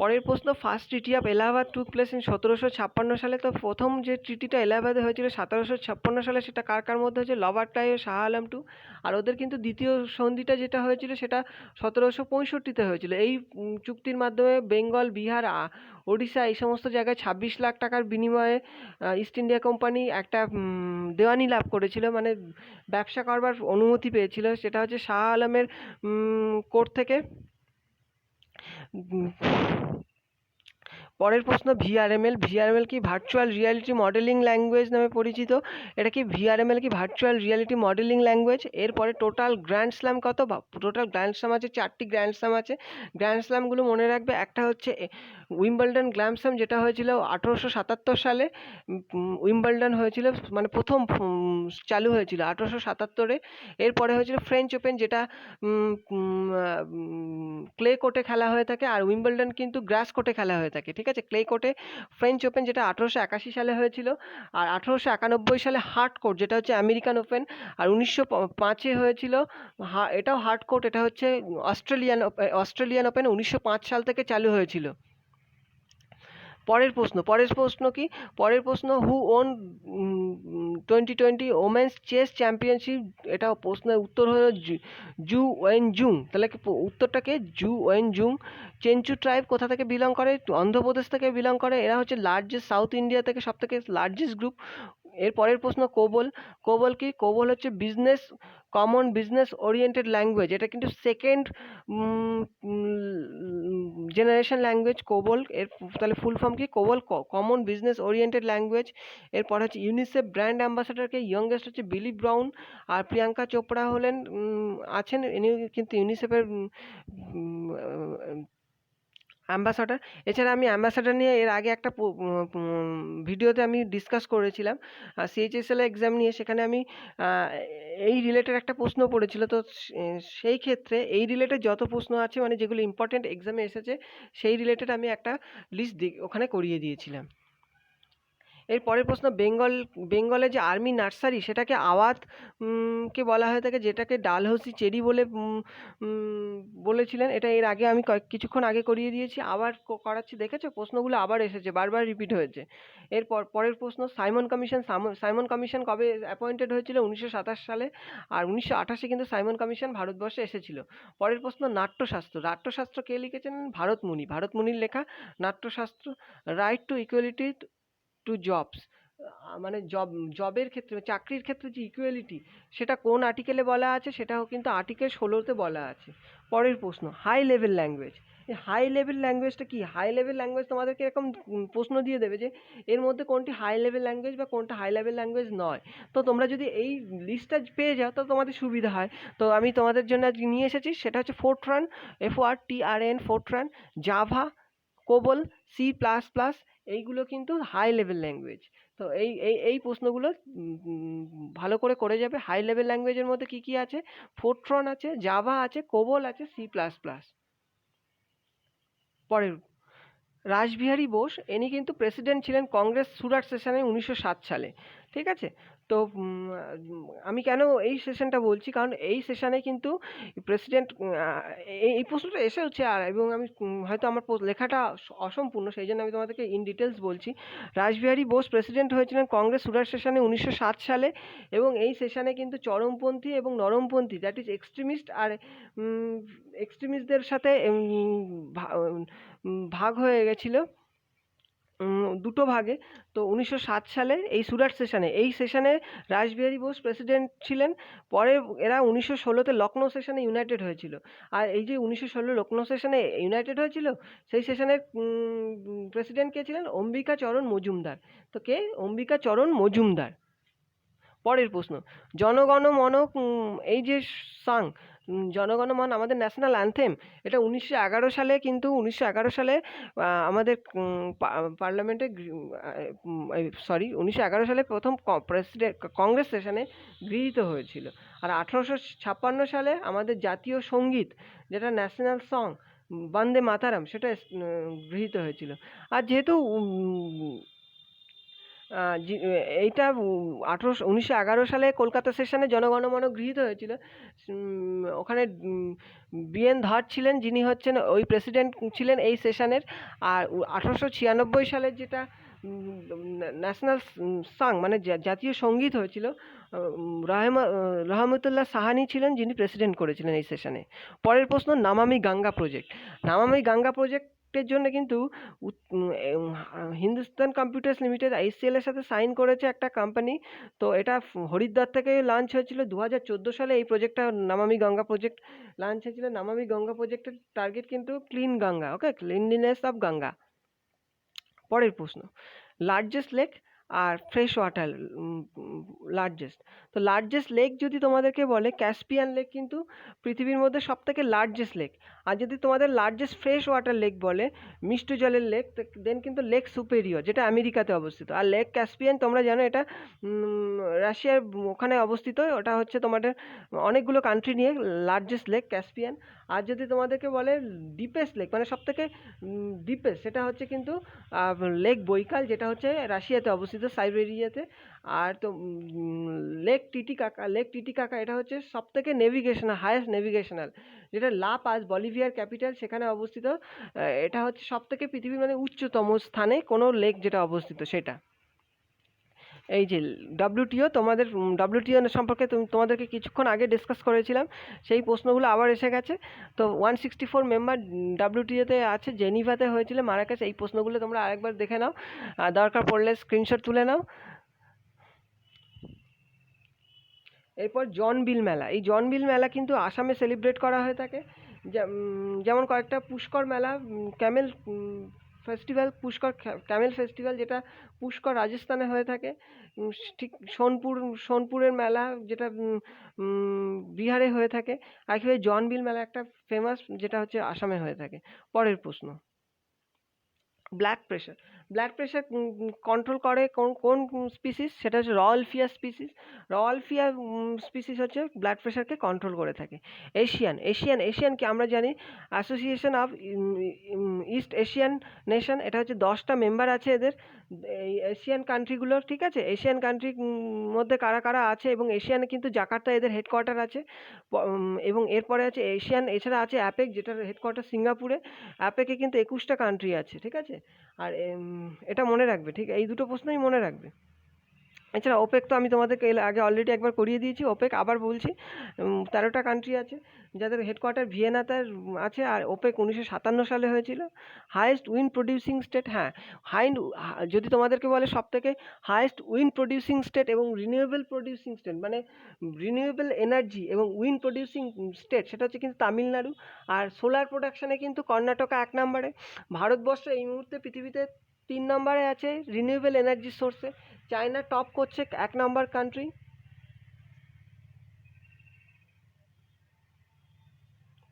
A: পরের প্রশ্ন, first treaty of Allahabad took place in 1756 সালে। তো প্রথম যে ট্রিটিটা এলাহাবাদে হয়েছিল 1756 সালে, সেটা কার কার মধ্যে হয়েছে? লবার্ট টাই ও শাহ আলম টু। আর ওদের কিন্তু দ্বিতীয় সন্ধিটা যেটা হয়েছিল সেটা 1765-তে হয়েছিল। এই চুক্তির মাধ্যমে বেঙ্গল, বিহার, ওড়িশা এই সমস্ত জায়গায় 26 লাখ টাকার বিনিময়ে ইস্ট ইন্ডিয়া কোম্পানি একটা দেওয়ানি লাভ করেছিল, মানে ব্যবসা করবার অনুমতি পেয়েছিল। সেটা হচ্ছে শাহ আলমের কোর্ট থেকে। পরের প্রশ্ন, ভিআরএমএল। ভিআরএমএল কি? ভার্চুয়াল রিয়ালিটি মডেলিং ল্যাঙ্গুয়েজ নামে পরিচিত। এটা কি ভিআরএমএল কি? Virtual reality modelling language. এরপরে টোটাল গ্র্যান্ড স্ল্যাম কত? টোটাল গ্র্যান্ড স্ল্যাম আছে 4টি গ্র্যান্ড স্ল্যাম আছে। গ্র্যান্ড স্ল্যামগুলো মনে রাখবে, একটা হচ্ছে উইম্বলডন গ্র্যান্ড স্ল্যাম, যেটা হয়েছিল 1877 সালে। উইম্বলডন হয়েছিল, মানে প্রথম চালু হয়েছিল 1877-এ। এরপরে হয়েছিল ফ্রেঞ্চ ওপেন, যেটা ক্লে কোর্টে খেলা হয়ে থাকে। আর উইম্বলডন কিন্তু গ্রাস কোর্টে খেলা হয়ে থাকে, ঠিক আছে। ক্লে কোর্টে ফ্রেঞ্চ ওপেন, যেটা 1881 সালে হয়েছিল। আর 1891 সালে হার্ট কোর্ট, যেটা হচ্ছে আমেরিকান ওপেন। আর 1905-এ হয়েছিল এটাও হার্ট কোর্ট, এটা হচ্ছে অস্ট্রেলিয়ান ওপেন। 1905 সাল থেকে চালু হয়েছিল। পরের প্রশ্ন কি? পরের প্রশ্ন, who won 2020 women's chess championship. এটা প্রশ্নের উত্তর হলো জু ওয়েনজুং। তাহলে উত্তরটাকে জু ওয়েনজুং। চেঞ্চু ট্রাইব কোথা থেকে বিলং করে? অন্ধ্রপ্রদেশ থেকে বিলং করে। এরা হচ্ছে লার্জেস্ট, সাউথ ইন্ডিয়া থেকে সবথেকে লার্জেস্ট গ্রুপ। এর পরের প্রশ্ন, কোবল। কোবল কি? কোবল হচ্ছে কমন বিজনেস ওরিয়েন্টেড ল্যাঙ্গুয়েজ। এটা কিন্তু সেকেন্ড জেনারেশন ল্যাঙ্গুয়েজ কোবল। এর তাহলে ফুল ফর্ম কি? COBOL common business oriented language. এরপর হচ্ছে ইউনিসেফ ব্র্যান্ড অ্যাম্বাসাডারকে ইয়ংগেস্ট হচ্ছে বিলি ব্রাউন। আর প্রিয়াঙ্কা চোপড়া আছেন ইনি কিন্তু ইউনিসেফের অ্যাম্বাসাডার। এছাড়া আমি অ্যাম্বাসাডার নিয়ে এর আগে একটা ভিডিওতে আমি ডিসকাস করেছিলাম সিএইচএসএল এক্সাম নিয়ে। সেখানে আমি এই রিলেটেড একটা প্রশ্ন পড়েছিল। তো সেই ক্ষেত্রে এই রিলেটেড যত প্রশ্ন আছে, মানে যেগুলো ইম্পর্টেন্ট এক্সামে এসেছে, সেই রিলেটেড আমি একটা লিস্ট ওখানে করিয়ে দিয়েছিলাম। এর পরের প্রশ্ন, বেঙ্গলে যে আর্মি নার্সারি, সেটাকে আওয়াত কে বলা হয়ে থাকে, যেটাকে ডালহৌসি চেরি বলে বলেছিলেন। এটা এর আগে আমি কিছুক্ষণ আগে করিয়ে দিয়েছি, আবার করাচ্ছি। দেখেছো প্রশ্নগুলো আবার এসেছে, বারবার রিপিট হয়েছে। পরের প্রশ্ন, সাইমন কমিশন। সাইমন কমিশন কবে অ্যাপয়েন্টেড হয়েছিল? 1927 সালে। আর 1928-এ কিন্তু সাইমন কমিশন ভারতবর্ষে এসেছিল। পরের প্রশ্ন, নাট্যশাস্ত্র। নাট্যশাস্ত্র কে লিখেছেন? ভারতমুনির লেখা Natyashastra. Right to equality to jobs, মানে জবের ক্ষেত্রে, চাকরির ক্ষেত্রে যে ইকুয়ালিটি, সেটা কোন আর্টিকেলে বলা আছে? সেটাও কিন্তু আর্টিকেল 16-তে বলা আছে। পরের প্রশ্ন, হাই লেভেল ল্যাঙ্গুয়েজ। এই হাই লেভেল ল্যাঙ্গুয়েজটা কি? হাই লেভেল ল্যাঙ্গুয়েজ তোমাদেরকে এরকম প্রশ্ন দিয়ে দেবে যে এর মধ্যে কোনটি হাই লেভেল ল্যাঙ্গুয়েজ বা কোনটা হাই লেভেল ল্যাঙ্গুয়েজ নয়। তো তোমরা যদি এই লিস্টটা পেয়ে যাও, তো তোমাদের সুবিধা হয়। তো আমি তোমাদের জন্য আজ নিয়ে এসেছি, সেটা হচ্ছে ফোর্ট্রান, FORTRAN, ফোর্ট্রান, জাভা, কোবল, C++, এইগুলো কিন্তু হাই লেভেল ল্যাঙ্গুয়েজ। তো তো এই প্রশ্নগুলো ভালো করে যাবে। হাই লেভেল ল্যাঙ্গুয়েজের মধ্যে কী কী আছে? ফোরট্রন আছে, জাভা আছে, কোবল আছে, C++। পরের, রাসবিহারী বোস ইনি কিন্তু প্রেসিডেন্ট ছিলেন কংগ্রেস সুরাট সেশনে 1907 সালে, ঠিক আছে? তো আমি কেন এই সেশনটা বলছি, কারণ এই সেশনে কিন্তু প্রেসিডেন্ট, এই প্রশ্নটা এসেছে, আর এবং আমি হয়তো আমার লেখাটা অসম্পূর্ণ, সেই জন্য আমি তোমাদেরকে ইন ডিটেলস বলছি। রাসবিহারী বোস প্রেসিডেন্ট হয়েছিলেন কংগ্রেস সুরাট সেশনে 1907 সালে, এবং এই সেশনে কিন্তু চরমপন্থী এবং নরমপন্থী, দ্যাট ইজ এক্সট্রিমিস্ট আর এক্সট্রিমিস্টদের সাথে ভাগ হয়ে গেছিল দুটো ভাগে। তো 1907 সালে এই সুরাট সেশনে, এই সেশনে রাসবিহারী বোস প্রেসিডেন্ট ছিলেন। পরে এরা 1916-তে লখনৌ সেশনে ইউনাইটেড হয়েছিল। আর এই যে 1916 লখনৌ সেশনে ইউনাইটেড হয়েছিল, সেই সেশনের প্রেসিডেন্ট কে ছিলেন? অম্বিকা চরণ মজুমদার। তো কে? অম্বিকা চরণ মজুমদার। পরের প্রশ্ন, জনগণ মন, এই যে সাং জনগণ মন আমাদের ন্যাশনাল অ্যানথেম, এটা 1911 সালে, কিন্তু 1911 সালে আমাদের পার্লামেন্টে, সরি 1911 সালে প্রথম প্রেসিডেন্ট কংগ্রেস সেশনে গৃহীত হয়েছিল। আর 1856 সালে আমাদের জাতীয় সঙ্গীত, যেটা ন্যাশনাল সং বন্দে মাতারাম, সেটা গৃহীত হয়েছিল। আর যেহেতু এইটা 1911 সালে কলকাতা সেশনে জনগণমন গৃহীত হয়েছিল, ওখানে BN ধর ছিলেন, যিনি হচ্ছেন ওই প্রেসিডেন্ট ছিলেন এই সেশনের। আর 1896 সালের যেটা ন্যাশনাল সং মানে জাতীয় সঙ্গীত হয়েছিল, রহমতুল্লাহ সাহানি ছিলেন যিনি প্রেসিডেন্ট করেছিলেন এই সেশনে। পরের প্রশ্ন, নামামি গঙ্গা প্রজেক্ট। নামামি গঙ্গা প্রজেক্টের জন্য কিন্তু হিন্দুস্তান কম্পিউটার্স লিমিটেড ICL এর সাথে সাইন করেছে একটা কোম্পানি। তো এটা হরিদ্বার থেকে লঞ্চ হয়েছিল 2014 সালে। এই প্রজেক্টটা নামামি গঙ্গা প্রজেক্ট লঞ্চ হয়েছিল। নামামি গঙ্গা প্রজেক্টের টার্গেট কিন্তু clean Ganga, okay, cleanliness of Ganga. পরের প্রশ্ন, লার্জেস্ট লেক আর ফ্রেশ ওয়াটার লার্জেস্ট। তো লার্জেস্ট লেক যদি তোমাদেরকে বলে, ক্যাসপিয়ান লেক কিন্তু পৃথিবীর মধ্যে সবথেকে লার্জেস্ট লেক। আর যদি তোমাদের লার্জেস্ট ফ্রেশ ওয়াটার লেক বলে, মিষ্টি জলের লেক, দেন কিন্তু লেক সুপেরিয়র, যেটা আমেরিকাতে অবস্থিত। আর লেক ক্যাসপিয়ান তোমরা জানো এটা রাশিয়ার ওখানে অবস্থিত। ওটা হচ্ছে তোমাদের অনেকগুলো কান্ট্রি নিয়ে লার্জেস্ট লেক ক্যাসপিয়ান। আর যদি তোমাদেরকে বলে ডিপেস্ট লেক, মানে সবথেকে ডিপেস্ট, সেটা হচ্ছে কিন্তু লেক বৈকাল, যেটা হচ্ছে রাশিয়াতে অবস্থিত, সাইবেরিয়াতে। আর তো লেক টিটিকাকা এটা হচ্ছে সবথেকে নেভিগেশনাল, হায়েস্ট নেভিগেশনাল, যেটা লা পাজ, বলিভিয়ার ক্যাপিটাল, সেখানে অবস্থিত। এটা হচ্ছে সবথেকে পৃথিবীর মানে উচ্চতম স্থানে কোনো লেক যেটা অবস্থিত সেটা। এই যে WTO, তোমাদের WTO সম্পর্কে তোমাদেরকে কিছুক্ষণ আগে ডিসকাস করেছিলাম, সেই প্রশ্নগুলো আবার এসে গেছে। তো 164 মেম্বার WTO-তে আছে, জেনিভাতে হয়েছিল, মারাকেস। এই প্রশ্নগুলো তোমরা আরেকবার দেখে নাও, দরকার পড়লে স্ক্রিনশট তুলে নাও। এরপর জনবিল মেলা। এই জনবিল মেলা কিন্তু আসামে সেলিব্রেট করা হয়ে থাকে। যেমন কয়েকটা পুষ্কর মেলা, Camel festival, Pushkar Camel festival, যেটা পুষ্কর রাজস্থানে হয়ে থাকে। ঠিক সোনপুরের মেলা, যেটা বিহারে হয়ে থাকে। একইভাবে জনবিল মেলা একটা ফেমাস, যেটা হচ্ছে আসামে হয়ে থাকে। পরের প্রশ্ন, ব্লাড প্রেশার কন্ট্রোল করে কোন স্পিসিস? সেটা হচ্ছে রলফিয়া স্পিসিস। রলফিয়া স্পিসিস হচ্ছে ব্লাড প্রেশারকে কন্ট্রোল করে থাকে। এশিয়ানকে আমরা জানি association of east Asian nation, এটা হচ্ছে 10টা মেম্বার আছে এদের, এই এশিয়ান কান্ট্রিগুলো, ঠিক আছে? এশিয়ান কান্ট্রির মধ্যে কারা কারা আছে, এবং এশিয়ানে কিন্তু জাকার্তা এদের হেডকোয়ার্টার আছে। এবং এরপরে আছে এশিয়ান, এছাড়া আছে অ্যাপেক, যেটার হেডকোয়ার্টার সিঙ্গাপুরে। অ্যাপেকে কিন্তু 21টা কান্ট্রি আছে, ঠিক আছে? আর এটা মনে রাখবে, ঠিক, এই দুটো প্রশ্নই মনে রাখবে। এছাড়া ওপেক তো আমি তোমাদেরকে আগে অলরেডি একবার করিয়ে দিয়েছি। ওপেক আবার বলছি, 13টা কান্ট্রি আছে, যাদের হেডকোয়ার্টার ভিয়েনাতে আছে। আর ওপেক 1957 সালে হয়েছিল। হায়েস্ট উইন্ড প্রডিউসিং স্টেট, হ্যাঁ, যদি তোমাদেরকে বলে সবথেকে হায়েস্ট উইন্ড প্রডিউসিং স্টেট এবং রিনিউয়েবল প্রডিউসিং স্টেট, মানে রিনিউয়েবল এনার্জি এবং উইন্ড প্রডিউসিং স্টেট, সেটা হচ্ছে কিন্তু তামিলনাড়ু। আর সোলার প্রোডাকশানে কিন্তু কর্ণাটকা 1 নম্বরে। ভারতবর্ষ এই মুহূর্তে পৃথিবীতে 3 নম্বরে আছে রিনিউয়েবল এনার্জি সোর্সে। চায়না টপ করছে, 1 নম্বর কান্ট্রি,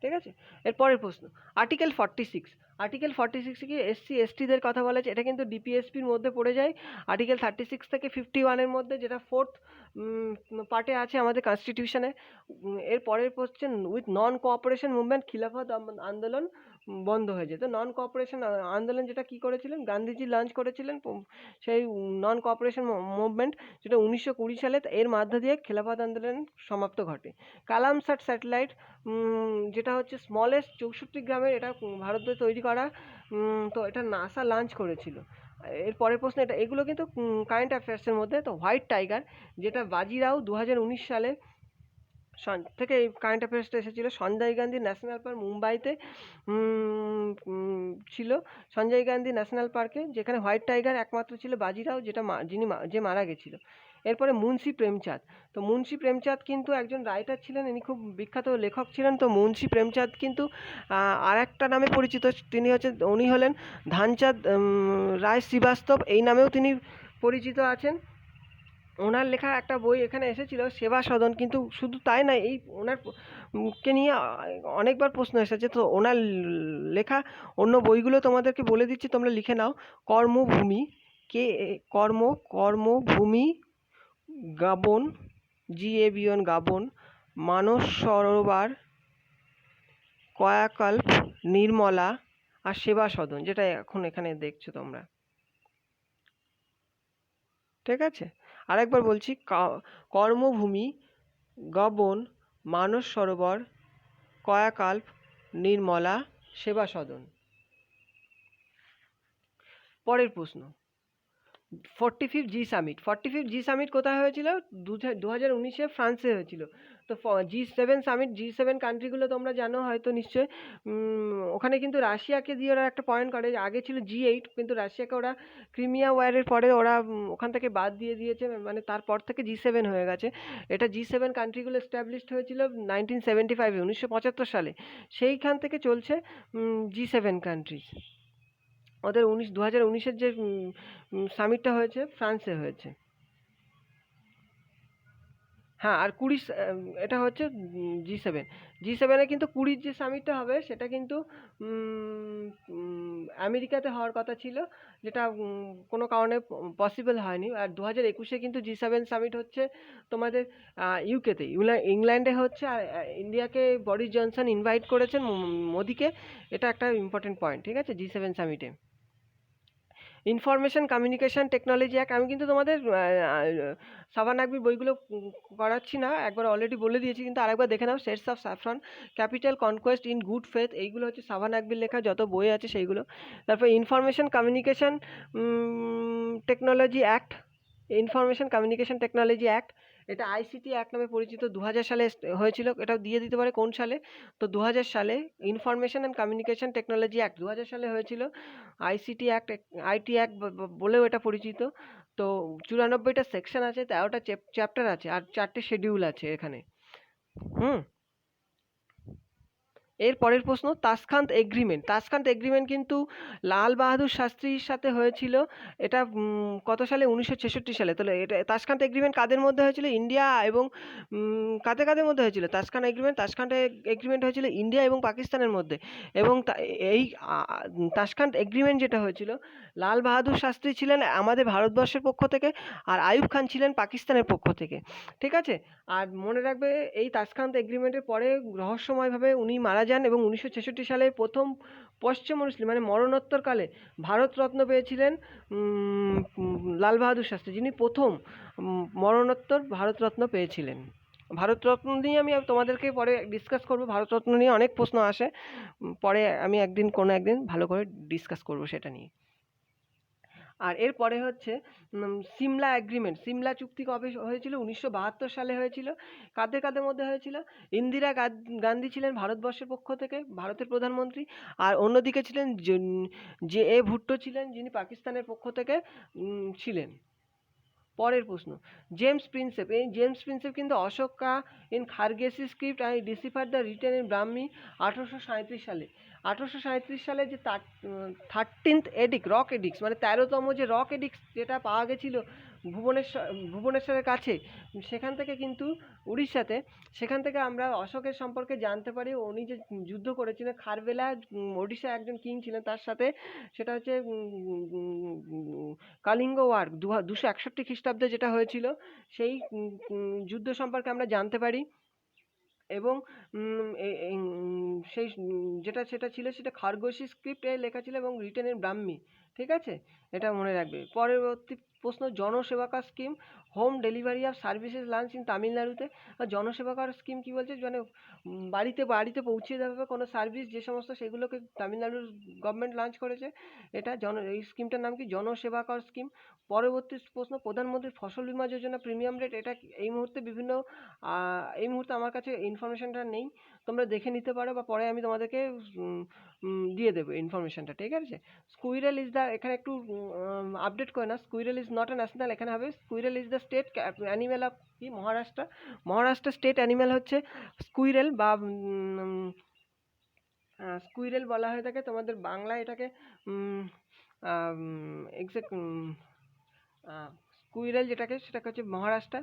A: ঠিক আছে? এর পরের প্রশ্ন, আর্টিকেল 46। আর্টিকেল 46 কি এসসি এসটিদের কথা বলেছে, এটা কিন্তু ডিপিএসপির মধ্যে পড়ে যায়। আর্টিকেল 36 থেকে 51-এর মধ্যে, যেটা 4th পার্টে আছে আমাদের কনস্টিটিউশনে। এর পরের question, with non cooperation movement খিলাফত আন্দোলন বন্ধ হয়ে যেত। নন কোঅপারেশন আন্দোলন যেটা কি করেছিলেন, গান্ধীজি লঞ্চ করেছিলেন সেই নন কোঅপারেশন মুভমেন্ট, যেটা 1920 সালে, এর মধ্য দিয়ে খেলাফত আন্দোলন সমাপ্ত ঘটে। কালাম স্যাট স্যাটেলাইট, যেটা হচ্ছে স্মলেস্ট 64 গ্রামের, এটা ভারতে তৈরি করা, তো এটা নাসা লঞ্চ করেছিল। এর পরের প্রশ্ন এটা, এগুলো কিন্তু কারেন্ট অ্যাফেয়ার্সের মধ্যে। তো হোয়াইট টাইগার, যেটা বাজিরাও 2019 সালে থেকে এই কারেন্ট অ্যাফেয়ার্সটা এসেছিলো। সঞ্জয় গান্ধী ন্যাশনাল পার্ক মুম্বাইতে ছিল, সঞ্জয় গান্ধী ন্যাশনাল পার্কে, যেখানে হোয়াইট টাইগার একমাত্র ছিল বাজিরাও, যেটা যে মারা গেছিল। এরপরে মুন্সি প্রেমচাঁদ, তো মুন্সি প্রেমচাঁদ কিন্তু একজন রাইটার ছিলেন, ইনি খুব বিখ্যাত লেখক ছিলেন। তো মুন্সি প্রেমচাঁদ কিন্তু আর একটা নামে পরিচিত, উনি হলেন ধানচাঁদ রায় শ্রীবাস্তব, এই নামেও তিনি পরিচিত আছেন। ওনার লেখা একটা বই এখানে এসেছিল, সেবা সদন, কিন্তু শুধু তাই নয়, এই ওনার কে নিয়ে অনেকবার প্রশ্ন এসেছে। তো ওনার লেখা অন্য বইগুলো তোমাদেরকে বলে দিচ্ছি, তোমরা লিখে নাও। কর্মভূমি, কর্মভূমি, গাবন, GABN গাবন, মানস সরোবর, কায়াকল্প, নির্মলা, আর সেবা সদন, যেটা এখন এখানে দেখছো তোমরা। ঠিক আছে, আরেকবার বলছি, কর্মভূমি, গবন, মানস সরোবর, কায়াকল্প, নির্মলা, সেবা সদন। পরের প্রশ্ন, 45th জি সামিট। 45th জি সামিট কোথায় হয়েছিল? 2019-এ ফ্রান্সে হয়েছিল। তো G7 সামিট, G7 কান্ট্রিগুলো তোমরা জানো হয়তো নিশ্চয়। ওখানে কিন্তু রাশিয়াকে দিয়ে ওরা একটা পয়েন্ট করে, আগে ছিল G8, কিন্তু রাশিয়াকে ওরা ক্রিমিয়া ওয়ারের পরে ওরা ওখান থেকে বাদ দিয়ে দিয়েছে, মানে তারপর থেকে G7 হয়ে গেছে। এটা G7 কান্ট্রিগুলো এস্টাবলিশড হয়েছিল 1975-এ, 1975 সালে। সেইখান থেকে চলছে G7 কান্ট্রিজ। ওদের 2019-এর যে সামিটটা হয়েছে ফ্রান্সে হয়েছে। হ্যাঁ, আর এটা হচ্ছে G7-এ কিন্তু 20 যে সামিটটা হবে সেটা কিন্তু আমেরিকাতে হওয়ার কথা ছিল, যেটা কোনো কারণে পসিবল হয়নি। আর 2021-এ কিন্তু G7 সামিট হচ্ছে তোমাদের ইউকেতে, ইংল্যান্ডে হচ্ছে। আর ইন্ডিয়াকে বরিস জনসন ইনভাইট করেছেন, মোদিকে। এটা একটা ইম্পর্টেন্ট পয়েন্ট, ঠিক আছে, G7 সামিটে। ইনফরমেশন কমিউনিকেশন টেকনোলজি অ্যাক্ট, আমি কিন্তু তোমাদের সাভার নাকভির বইগুলো করাচ্ছি না, একবার অলরেডি বলে দিয়েছি, কিন্তু আরেকবার দেখে নাও। Shares of saffron, capital conquest in good faith, এইগুলো হচ্ছে সাভার নাকভির লেখা যত বই আছে সেইগুলো। তারপর information communication technology act, information communication technology act, এটা ICT অ্যাক্ট নামে পরিচিত, 2000 সালে হয়েছিল। এটাও দিয়ে দিতে পারে কোন সালে, তো 2000 সালে। Information and communication technology act 2000 সালে হয়েছিল। ICT অ্যাক্ট, IT অ্যাক্ট বলেও এটা পরিচিত। তো 94টা সেকশন আছে, 13টা চ্যাপ্টার আছে, আর 4টে শিডিউল আছে এখানে। এর পরের প্রশ্ন, তাশখান্ত এগ্রিমেন্ট কিন্তু লাল বাহাদুর শাস্ত্রীর সাথে হয়েছিল। এটা কত সালে? 1966 সালে। তাহলে এটা তাশখান্ত এগ্রিমেন্ট কাদের মধ্যে হয়েছিল? ইন্ডিয়া এবং কাদের মধ্যে হয়েছিল তাশখান্ত এগ্রিমেন্ট হয়েছিল ইন্ডিয়া এবং পাকিস্তানের মধ্যে। এবং এই তাশখান্ত এগ্রিমেন্ট যেটা হয়েছিল, লাল বাহাদুর শাস্ত্রী ছিলেন আমাদের ভারতবর্ষের পক্ষ থেকে, আর আইয়ুব খান ছিলেন পাকিস্তানের পক্ষ থেকে। ঠিক আছে, আর মনে রাখবে এই তাশখান্ত এগ্রিমেন্টের পরে রহস্যময়ভাবে উনি মারা যান, এবং 1966 সালে প্রথম পশ্চিম মুসলিম, মানে মরণোত্তরকালে ভারতরত্ন পেয়েছিলেন লাল বাহাদুর শাস্ত্রী, যিনি প্রথম মরণোত্তর ভারতরত্ন পেয়েছিলেন। ভারতরত্ন নিয়ে আমি তোমাদেরকে পরে ডিসকাস করব, ভারতরত্ন নিয়ে অনেক প্রশ্ন আসে, পরে আমি কোনো একদিন ভালো করে ডিসকাস করব সেটা নিয়ে। আর এরপরে হচ্ছে সিমলা এগ্রিমেন্ট। সিমলা চুক্তি কবে হয়েছিল? 1972 সালে হয়েছিল। কাদের মধ্যে হয়েছিল? ইন্দিরা গান্ধী ছিলেন ভারতবর্ষের পক্ষ থেকে, ভারতের প্রধানমন্ত্রী, আর অন্যদিকে ছিলেন JA ভুট্টো ছিলেন, যিনি পাকিস্তানের পক্ষ থেকে ছিলেন। পরের প্রশ্ন, জেমস প্রিন্সেপ। এই জেমস প্রিন্সেপ কিন্তু অশোকা ইন খারগেসি স্ক্রিপ্ট, আই decipher the written in Brahmi 1837 সালে। 1837 সালে যে 13th এডিক্ট, রক এডিক্টস, মানে 13তম যে রক এডিক্টস যেটা পাওয়া গেছিলো ভুবনেশ্বরের কাছে, সেখান থেকে কিন্তু উড়িষ্যাতে, সেখান থেকে আমরা অশোকের সম্পর্কে জানতে পারি। উনি যে যুদ্ধ করেছিলেন খারবেলা, ওড়িশা একজন কিং ছিলেন তার সাথে, সেটা হচ্ছে কালিঙ্গ ওয়ার 261 খ্রিস্টাব্দে যেটা হয়েছিল, সেই যুদ্ধ সম্পর্কে আমরা জানতে পারি। এবং সেই সেটা ছিল, সেটা খরগোশী স্ক্রিপ্টে লেখা ছিল এবং রিটেন ইন ব্রাহ্মী। ঠিক আছে, এটা মনে রাখবে। পরবর্তী প্রশ্ন, Janasevaka scheme, home delivery of services launch in তামিলনাড়ুতে। জনসেবাকার স্কিম কি বলছে, মানে বাড়িতে বাড়িতে পৌঁছে দেবে কোনো সার্ভিস, যে সমস্ত, সেগুলোকে তামিলনাড়ুর গভর্নমেন্ট লঞ্চ করেছে। এটা এই স্কিমটার নাম কি, জনসেবাকর স্কিম। পরবর্তী প্রশ্ন, প্রধানমন্ত্রী ফসল বীমা যোজনা প্রিমিয়াম রেট, এটা এই মুহূর্তে এই মুহূর্তে আমার কাছে ইনফরমেশনটা নেই, তোমরা দেখে নিতে পারো বা পরে আমি তোমাদেরকে দিয়ে দেবো ইনফরমেশনটা। ঠিক আছে, স্কুইরেল ইজ দ্য, এখানে একটু আপডেট করে না, squirrel is not a national, এখানে হবে squirrel is the state animal of কি, মহারাষ্ট্র স্টেট অ্যানিমেল হচ্ছে স্কুইরেল, বা স্কুইরেল বলা হয়ে থাকে তোমাদের বাংলায় এটাকে এক্সাক্ট স্কুইরেল যেটাকে, সেটাকে হচ্ছে মহারাষ্ট্র।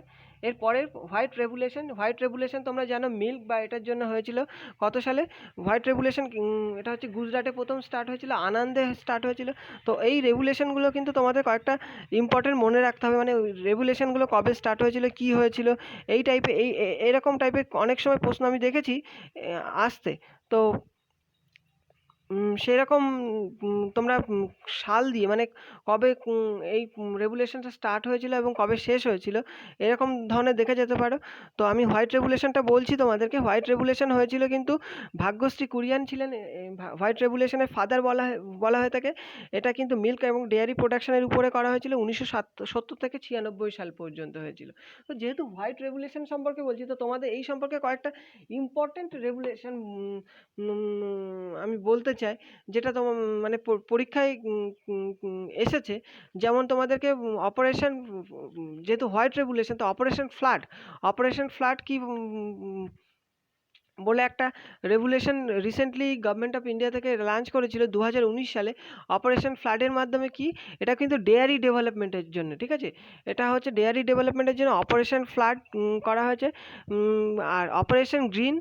A: এরপরের হোয়াইট রেভুলেশন তোমরা জানো মিল্ক বা এটার জন্য হয়েছিল কত সালে হোয়াইট রেভুলেশন, এটা হচ্ছে গুজরাটে প্রথম স্টার্ট হয়েছিল, আনন্দে স্টার্ট হয়েছিল। তো এই রেগুলেশনগুলো কিন্তু তোমাদের কয়েকটা ইম্পর্টেন্ট মনে রাখতে হবে, মানে রেগুলেশনগুলো কবে স্টার্ট হয়েছিল, কি হয়েছিল, এই টাইপের, এরকম টাইপের অনেক সময় প্রশ্ন আমি দেখেছি আসতে। তো সেরকম তোমরা সাল দিয়ে, মানে কবে এই রেগুলেশনটা স্টার্ট হয়েছিল এবং কবে শেষ হয়েছিল, এরকম ধরনের দেখে যেতে পারো। তো আমি হোয়াইট রেগুলেশনটা বলছি তোমাদেরকে। হোয়াইট রেগুলেশন হয়েছিল কিন্তু ভাগ্যশ্রী কুরিয়ান ছিলেন হোয়াইট রেগুলেশনের ফাদার বলা হয়ে থাকে। এটা কিন্তু মিল্ক এবং ডেয়ারি প্রোডাকশনের উপরে করা হয়েছিল, 1970 থেকে 96 সাল পর্যন্ত হয়েছিল। তো যেহেতু হোয়াইট রেগুলেশন সম্পর্কে বলছি, তো তোমাদের এই সম্পর্কে কয়েকটা ইম্পর্টেন্ট রেগুলেশন আমি বলতে চাই, যেটা তোমার মানে পরীক্ষায় এসেছে। যেমন তোমাদেরকে অপারেশন, যেহেতু হোয়াইট রেগুলেশন, তো অপারেশন ফ্লাড কি বলে একটা regulation recently government of India থেকে লঞ্চ করেছিল 2019 সালে। অপারেশন ফ্লাডের মাধ্যমে কি, এটা কিন্তু ডেয়ারি ডেভেলপমেন্টের জন্য, ঠিক আছে, এটা হচ্ছে ডেয়ারি ডেভেলপমেন্টের জন্য অপারেশন ফ্লাড করা হয়েছে। আর অপারেশন গ্রিন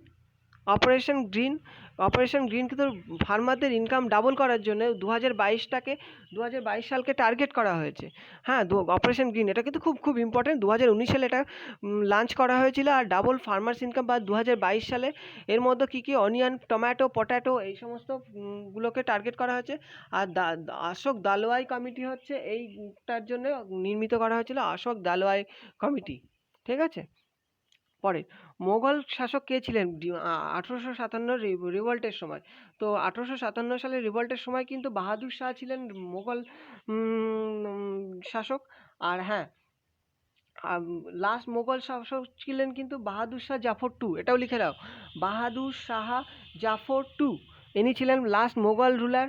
A: কিন্তু ফার্মারদের ইনকাম ডাবল করার জন্য 2022 সালকে টার্গেট করা হয়েছে। হ্যাঁ, অপারেশন গ্রিন এটা কিন্তু খুব ইম্পর্টেন্ট। 2019 সালে এটা লঞ্চ করা হয়েছিল। আর ডাবল ফার্মার্স ইনকাম বা 2022 সালে এর মধ্যে কী অনিয়ন, টমেটো, পটাটো, এই সমস্ত গুলোকে টার্গেট করা হয়েছে। আর অশোক দালওয়াই কমিটি হচ্ছে এইটার জন্য নির্মিত করা হয়েছিল, অশোক দালওয়াই কমিটি। ঠিক আছে, পরে মোগল শাসক কে ছিলেন 1857 রিভল্টের সময়। তো 1857 সালের রিভল্টের সময় কিন্তু বাহাদুর শাহ ছিলেন মোগল শাসক। আর হ্যাঁ, লাস্ট মোগল শাসক ছিলেন কিন্তু বাহাদুর শাহ জাফর টু, এটাও লিখে দাও, বাহাদুর শাহ জাফর টু, ইনি ছিলেন লাস্ট মোগল রুলার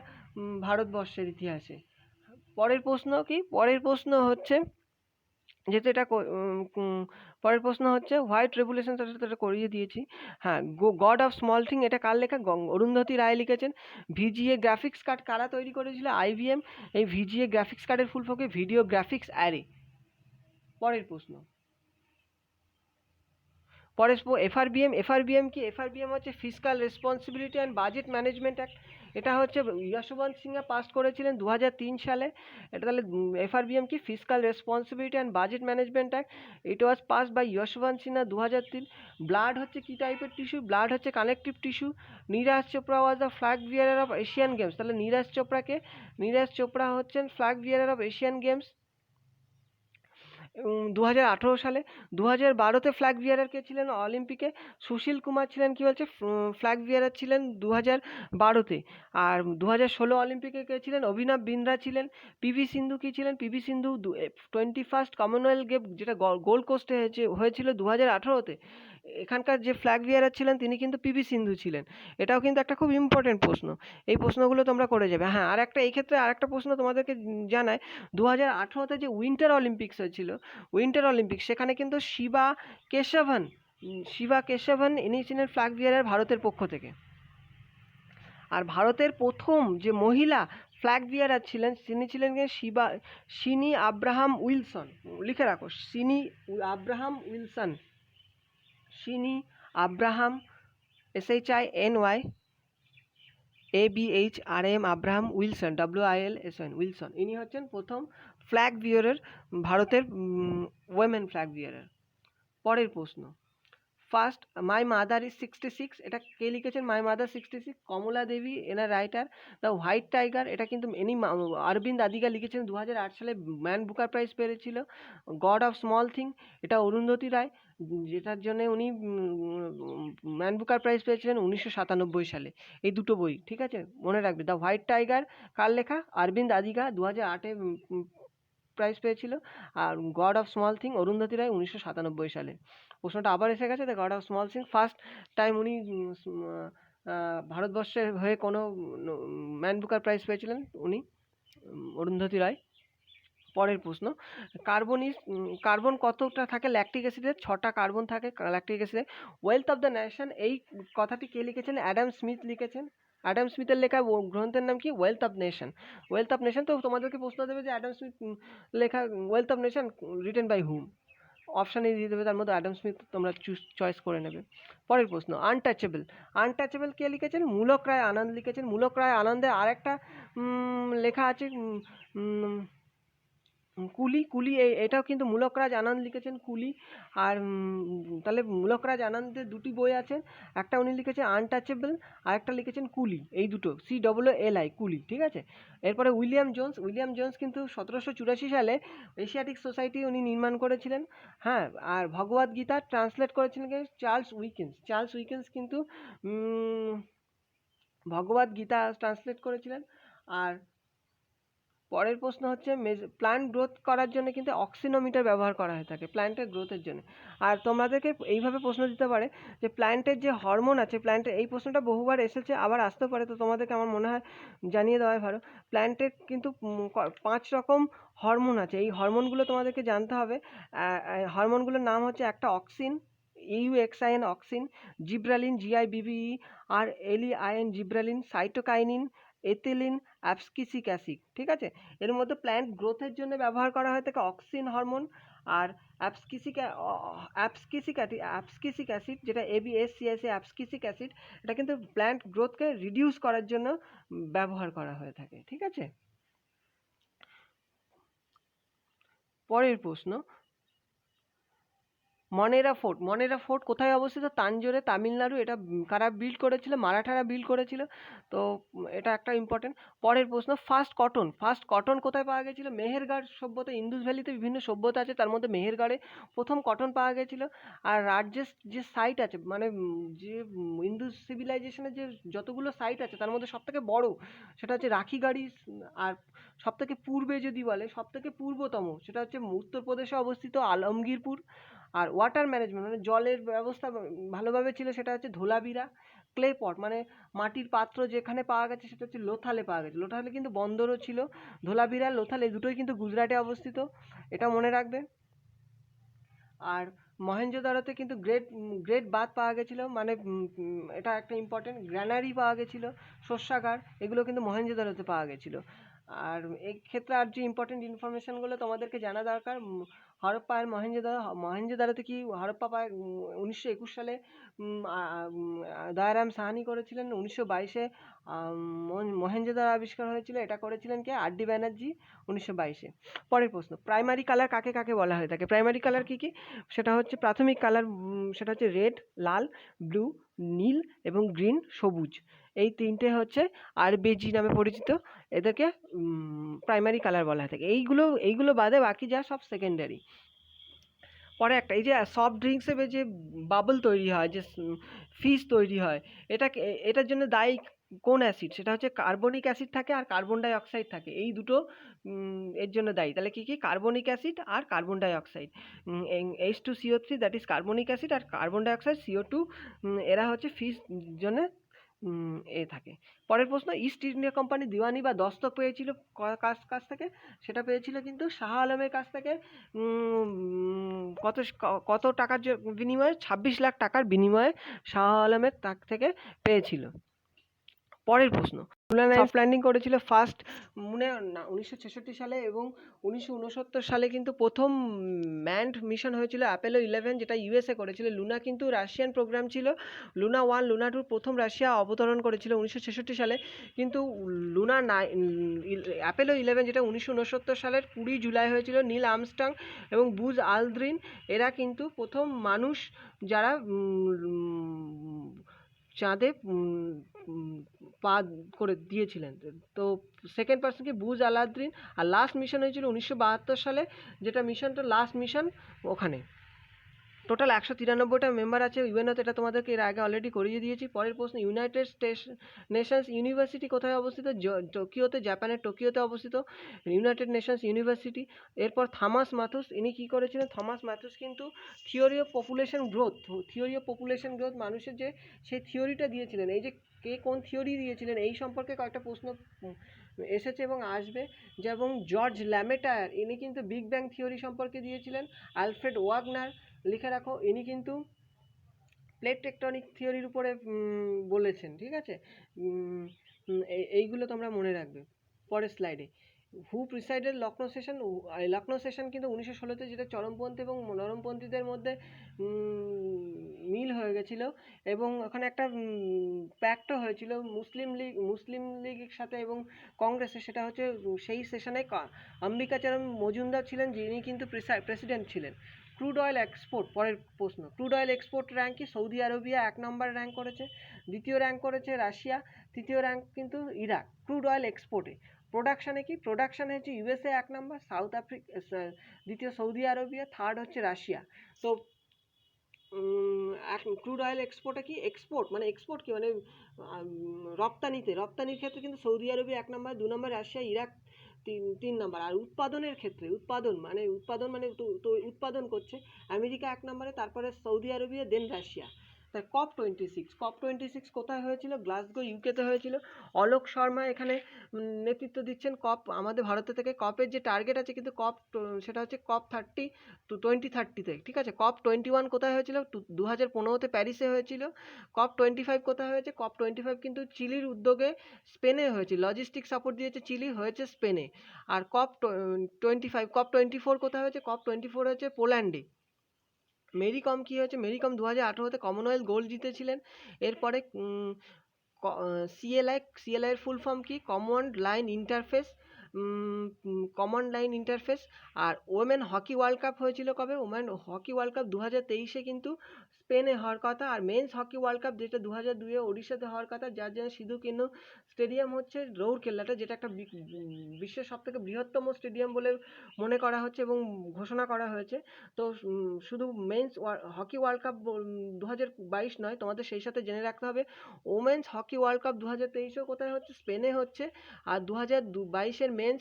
A: ভারতবর্ষের ইতিহাসে। পরের প্রশ্ন হচ্ছে, যেহেতু এটা পরের প্রশ্ন হচ্ছে হোয়াইট রেগুলেশন, সেটা করিয়ে দিয়েছি। হ্যাঁ, গড অফ স্মল থিং, এটা কার লেখা, অরুন্ধতী রায় লিখেছেন। ভিজিএ গ্রাফিক্স কার্ড কারা তৈরি করেছিল, IBM। এই ভিজিএ গ্রাফিক্স কার্ডের full form video graphics array. পরের প্রশ্ন, FRBM কি, FRBM হচ্ছে fiscal responsibility and budget management act. এটা হচ্ছে যশবন্ত সিংহা পাস করেছিলেন 2003 সালে। এটা তাহলে FRBM কি, fiscal responsibility and budget management act. It was pass by Yashwant Sinha 2003। Blood হচ্ছে কি টাইপের টিস্যু, ব্লাড হচ্ছে connective tissue. Neeraj Chopra was the flag bearer of Asian games, তাহলে নীরাজ চোপড়া হচ্ছেন flag bearer of Asian games 2018 সালে। 2012তে ফ্ল্যাগ বিয়ারার কে ছিলেন অলিম্পিকে, সুশীল কুমার ছিলেন কি বলছে, ফ্ল্যাগ বিয়ারার ছিলেন 2012তে। আর 2016 অলিম্পিকে কে ছিলেন, অভিনব বিন্দ্রা ছিলেন। পিভি সিন্ধু কি ছিলেন, পিভি সিন্ধু 21st কমনওয়েলথ গেম যেটা গোল্ড কোস্টে হয়েছিল 2018তে, এখানকার যে ফ্ল্যাগ বিয়ারার ছিলেন তিনি কিন্তু পিভি সিন্ধু ছিলেন। এটাও কিন্তু একটা খুব ইম্পর্টেন্ট প্রশ্ন, এই প্রশ্নগুলো তোমরা করে যাবে। হ্যাঁ, আর একটা এই ক্ষেত্রে আর একটা প্রশ্ন তোমাদেরকে জানায়, 2018তে যে উইন্টার অলিম্পিক্স হয়েছিল, সেখানে কিন্তু শিবা কেশভন ইনি ছিলেন ফ্ল্যাগ বিয়ারার ভারতের পক্ষ থেকে। আর ভারতের প্রথম যে মহিলা ফ্ল্যাগ বিয়ারার ছিলেন তিনি ছিলেন সিনি আব্রাহাম উইলসন। লিখে রাখো, Shiny Abraham Wilson. Shiny Abraham, SHINY ABHRAM Abraham Wilson, WILSON Wilson. ইনি হচ্ছেন প্রথম ফ্ল্যাগ বিয়ারার, ভারতের ওয়েমেন ফ্ল্যাগ বিয়ারার। পরের প্রশ্ন, ফার্স্ট মাই মাদার ইজ 66, এটা কে লিখেছেন? মাই মাদার 66, কমলা দেবী, এনার রাইটার। দ্য হোয়াইট টাইগার, এটা কিন্তু অরবিন্দ আদিগা লিখেছেন, 2008 সালে ম্যান বুকার প্রাইজ পেয়েছিল। গড অফ স্মল থিং, এটা অরুন্ধতী রায়, যেটার জন্য উনি ম্যান বুকার প্রাইজ পেয়েছিলেন 1997 সালে। এই দুটো বই, ঠিক আছে, মনে রাখবে। দ্য হোয়াইট টাইগার কার লেখা? অরবিন্দ আদিগা, 2008-এ প্রাইজ পেয়েছিল। আর God of small thing Arundhati Roy 1997 সালে। প্রশ্নটা আবার এসে গেছে। The God of small thing, first time উনি ভারতবর্ষের হয়ে কোনো ম্যান বুকার প্রাইজ পেয়েছিলেন উনি, অরুন্ধতী রায়। পরের প্রশ্ন, কার্বন কতটা থাকে ল্যাকটিক অ্যাসিডে? 6টা কার্বন থাকে ল্যাকটিক অ্যাসিডে। ওয়েলথ অফ দ্য নেশন, এই কথাটি কে লিখেছেন? অ্যাডাম স্মিথ লিখেছেন। অ্যাডাম স্মিথের লেখা গ্রন্থের নাম কি? Wealth of nation. Wealth of nation. তো তোমাদেরকে প্রশ্ন দেবে যে অ্যাডাম স্মিথ লেখা wealth of nation written by hmm? অপশানে দিয়ে দেবে, তার মধ্যে অ্যাডাম স্মিথ তোমরা চয়েস করে নেবে। পরের প্রশ্ন, আনটাচেবল। আনটাচেবল কে লিখেছেন? মূলক রায় আনন্দ লিখেছেন। মূলক রায় আনন্দের আরেকটা লেখা আছে কুলি, এটাও কিন্তু মূলকরাজ আনন্দ লিখেছেন, কুলি। আর তাহলে মূলকরাজ আনন্দের দুটি বই আছে, একটা উনি লিখেছেন আনটাচেবল, আর একটা লিখেছেন কুলি। এই দুটো COOLI, কুলি, ঠিক আছে। এরপরে উইলিয়াম জোন্স কিন্তু 1784 সালে এশিয়াটিক সোসাইটি উনি নির্মাণ করেছিলেন। হ্যাঁ, আর ভগবদ গীতা ট্রান্সলেট করেছিলেন চার্লস উইকেন্স কিন্তু ভগবদ গীতা ট্রান্সলেট করেছিলেন। আর পরের প্রশ্ন হচ্ছে, প্ল্যান্ট গ্রোথ করার জন্য কিন্তু অক্সিনোমিটার ব্যবহার করা হয়ে থাকে প্ল্যান্টের গ্রোথের জন্য। আর তোমাদেরকে এইভাবে প্রশ্ন দিতে পারে যে প্ল্যান্টের যে হরমোন আছে, প্ল্যান্টের, এই প্রশ্নটা বহুবার এসেছে, আবার আসতেও পারে, তো তোমাদেরকে আমার মনে হয় জানিয়ে দেওয়াই ভালো। প্ল্যান্টের কিন্তু 5 রকম হরমোন আছে, এই হরমোনগুলো তোমাদেরকে জানতে হবে। হরমোনগুলোর নাম হচ্ছে, একটা অক্সিন, AUXIN অক্সিন, জিব্রালিন GIBBE, আর LEIN জিব্রালিন, সাইটোকাইনিন, এথিলিন, অ্যাবস্কিসিক অ্যাসিড, ঠিক আছে। এর মধ্যে প্ল্যান্ট গ্রোথের জন্য ব্যবহার করা হয় থাকে অক্সিন হরমোন, আর অ্যাবস্কিসিক অ্যাসিড, যেটা ABSCSA অ্যাবস্কিসিক অ্যাসিড, এটা কিন্তু প্ল্যান্ট গ্রোথকে রিডিউস করার জন্য ব্যবহার করা হয়ে থাকে, ঠিক আছে। পরের প্রশ্ন, মনেরা ফোর্ট কোথায় অবস্থিত? তাঞ্জোরে, তামিলনাড়ু। এটা কারা বিল্ড করেছিল? মারাঠারা বিল্ড করেছিল। তো এটা একটা ইম্পর্টেন্ট। পরের প্রশ্ন, ফার্স্ট কটন কোথায় পাওয়া গেছিল? মেহেরগড় সভ্যতা, ইন্দুস ভ্যালিতে বিভিন্ন সভ্যতা আছে, তার মধ্যে মেহেরগড়ে প্রথম কটন পাওয়া গেছিল। আর রাজ্যের যে সাইট আছে, মানে যে ইন্দুস সিভিলাইজেশনের যে যতগুলো সাইট আছে তার মধ্যে সবথেকে বড় সেটা হচ্ছে রাখিগাড়ি। আর সবথেকে পূর্বে যদি বলে, সবথেকে পূর্বতম সেটা হচ্ছে উত্তরপ্রদেশে অবস্থিত আলমগীরপুর। আর ওয়াটার ম্যানেজমেন্ট, মানে জলের ব্যবস্থা ভালোভাবে ছিল, সেটা হচ্ছে ধোলাবিরা। ক্লে পট, মানে মাটির পাত্র যেখানে পাওয়া গেছে সেটা হচ্ছে লোথালে পাওয়া গেছে। লোথালে কিন্তু বন্দরও ছিল। ধোলাবিরা, লোথাল, এই দুটোই কিন্তু গুজরাটে অবস্থিত, এটা মনে রাখবে। আর মহেঞ্জোদারোতে কিন্তু গ্রেট বাথ পাওয়া গেছিলো, মানে এটা একটা ইম্পর্টেন্ট। গ্র্যানারি পাওয়া গেছিলো, শস্যাগার, এগুলো কিন্তু মহেঞ্জোদারোতে পাওয়া গেছিলো। আর এই ক্ষেত্রে আর যে ইম্পর্টেন্ট ইনফরমেশনগুলো তোমাদেরকে জানা দরকার, হরপ্পা আর মহেঞ্জোদারোতে কি হরপ্পা পায় 1921 সালে দয়ারাম সাহানি করেছিলেন। 1922-এ মহেঞ্জোদারো আবিষ্কার হয়েছিল, এটা করেছিলেন কে? RD ব্যানার্জি, 1922-এ। পরের প্রশ্ন, প্রাইমারি কালার কাকে কাকে বলা হয়ে থাকে? প্রাইমারি কালার কি কি? সেটা হচ্ছে প্রাথমিক কালার, সেটা হচ্ছে রেড, লাল, ব্লু, নীল এবং গ্রিন, সবুজ। এই তিনটে হচ্ছে আরবিজি নামে পরিচিত, এদেরকে প্রাইমারি কালার বলা হয়ে থাকে। এইগুলো বাদে বাকি যা সব সেকেন্ডারি। পরে একটা, এই যে সফট ড্রিঙ্কসে যে বাবল তৈরি হয়, যে ফিজ তৈরি হয়, এটার জন্য দায়ী কোন অ্যাসিড? সেটা হচ্ছে কার্বনিক অ্যাসিড থাকে আর কার্বন ডাই অক্সাইড থাকে, এই দুটো এর জন্য দায়ী। তাহলে কি কি? কার্বনিক অ্যাসিড আর carbon dioxide. H2CO3, that is carbonic acid, আর কার্বন ডাই অক্সাইড CO2, এরা হচ্ছে ফিজ জন্য থাকে। পরের প্রশ্ন, ইস্ট ইন্ডিয়া কোম্পানি দিওয়ানি বা দস্তক পেয়েছিল কাছ থেকে? সেটা পেয়েছিল কিন্তু শাহ আলমের কাছ থেকে। কত টাকার বিনিময়ে? 26 লাখ টাকার বিনিময়ে শাহ আলমের থেকে পেয়েছিল। পরের প্রশ্ন, লুনার সফট ল্যান্ডিং করেছিল ফার্স্ট মুনে 1966 সালে, এবং 1969 সালে কিন্তু প্রথম ম্যানড মিশন হয়েছিল অ্যাপোলো 11, যেটা ইউএসএ করেছিল। লুনা কিন্তু রাশিয়ান প্রোগ্রাম ছিল। লুনা 1, লুনা 2 প্রথম রাশিয়া অবতরণ করেছিল 1966 সালে, কিন্তু লুনা অ্যাপোলো 11 যেটা 1969 সালের 20 জুলাই হয়েছিল, নীল আর্মস্ট্রং এবং বুজ আলদ্রিন এরা কিন্তু প্রথম মানুষ যারা চাঁদে পা করে দিয়েছিলেন। তো সেকেন্ড পার্সন কি বুজ আলাদ্রিন। আর লাস্ট মিশন হয়েছিল 1972 সালে, যেটা মিশনটা লাস্ট মিশন ওখানে। টোটাল 193টা মেম্বার আছে ইউএনওতে, এটা তোমাদেরকে এর আগে অলরেডি করিয়ে দিয়েছি। পরের প্রশ্ন, ইউনাইটেড নেশনস ইউনিভার্সিটি কোথায় অবস্থিত? টোকিওতে, জাপানের টোকিওতে অবস্থিত ইউনাইটেড নেশনস ইউনিভার্সিটি। এরপর থমাস ম্যাথুস, ইনি কী করেছিলেন? থমাস ম্যাথুস কিন্তু থিওরি অফ পপুলেশন গ্রোথ মানুষের যে সেই থিওরিটা দিয়েছিলেন। এই যে কে কোন থিওরি দিয়েছিলেন এই সম্পর্কে কয়েকটা প্রশ্ন এসেছে এবং আসবে। যেমন জর্জ ল্যামেটায়ার, ইনি কিন্তু বিগ ব্যাং থিওরি সম্পর্কে দিয়েছিলেন। আলফ্রেড ওয়াগনার, লিখে রাখো, ইনি কিন্তু প্লেট টেকটনিক থিওরির উপরে বলেছেন। ঠিক আছে, এইগুলো তোমরা মনে রাখবে। পরের স্লাইডে, হু প্রিসাইডেড লখনৌ সেশন কিন্তু 1916-তে, যেটা চরমপন্থী এবং নরমপন্থীদের মধ্যে মিল হয়ে গেছিলো, এবং ওখানে একটা প্যাক্টও হয়েছিল মুসলিম লীগের সাথে এবং কংগ্রেসের। সেটা হচ্ছে সেই সেশনে অম্বিকাচরণ মজুমদার ছিলেন, যিনি কিন্তু প্রেসিডেন্ট ছিলেন। ক্রুড অয়েল এক্সপোর্ট, পরের প্রশ্ন, ক্রুড অয়েল এক্সপোর্ট র্যাঙ্ক কি? সৌদি আরবিয়া 1 নম্বর র্যাঙ্ক করেছে, 2য় র্যাঙ্ক করেছে রাশিয়া, 3য় র্যাঙ্ক কিন্তু ইরাক। ক্রুড অয়েল এক্সপোর্টে প্রোডাকশানে কি? প্রোডাকশান হচ্ছে ইউএসএ 1 নম্বর, সাউথ আফ্রিকা 2য় সৌদি আরবিয়া, 3rd হচ্ছে রাশিয়া। তো ক্রুড অয়েল এক্সপোর্টে কি? এক্সপোর্ট কি মানে রপ্তানির ক্ষেত্রে কিন্তু সৌদি আরবিয়া 1 নম্বর, 2 নম্বর রাশিয়া, ইরাক 3 নম্বর। আর উৎপাদনের ক্ষেত্রে উৎপাদন করছে আমেরিকা 1 নম্বরে, তারপরে সৌদি আরবিয়া, দেন রাশিয়া। তা COP26 কোথায় হয়েছিল? গ্লাসগো, ইউকেতে হয়েছিল। অলোক শর্মা এখানে নেতৃত্ব দিচ্ছেন। আমাদের ভারত থেকে কপের যে টার্গেট আছে কিন্তু সেটা হচ্ছে COP30 2030-তে। ঠিক আছে, COP21 কোথায় হয়েছিল? 2015-তে প্যারিসে হয়েছিল। COP25 কোথায় হয়েছে? COP25 কিন্তু চিলির উদ্যোগে স্পেনে হয়েছে। লজিস্টিক সাপোর্ট দিয়েছে চিলি, হয়েছে স্পেনে। আর COP24 কোথায় হয়েছে? COP24 হয়েছে পোল্যান্ডে। মেরি কম কী হয়েছে? মেরি কম 2018-তে কমনওয়েলথ গোল্ড জিতেছিলেন। এরপরে সিএলআই এর ফুল ফর্ম কি? Common line interface. আর ওমেন হকি ওয়ার্ল্ড কাপ হয়েছিল কবে? ওমেন হকি ওয়ার্ল্ড কাপ 2023-এ কিন্তু স্পেনে হওয়ার কথা। আর মেন্স হকি ওয়ার্ল্ড কাপ যেটা 2002-এ ওড়িশাতে হওয়ার কথা, যার জন্য সিধু কিনু স্টেডিয়াম হচ্ছে রৌরকেল্লাটা, যেটা একটা বিশ্বের সবথেকে বৃহত্তম স্টেডিয়াম বলে মনে করা হচ্ছে এবং ঘোষণা করা হয়েছে। তো শুধু মেন্স হকি ওয়ার্ল্ড কাপ 2022 নয়, তোমাদের সেই সাথে জেনে রাখতে হবে ওমেন্স হকি ওয়ার্ল্ড কাপ 2023-এও কোথায় হচ্ছে? স্পেনে হচ্ছে। আর 2022-এর men's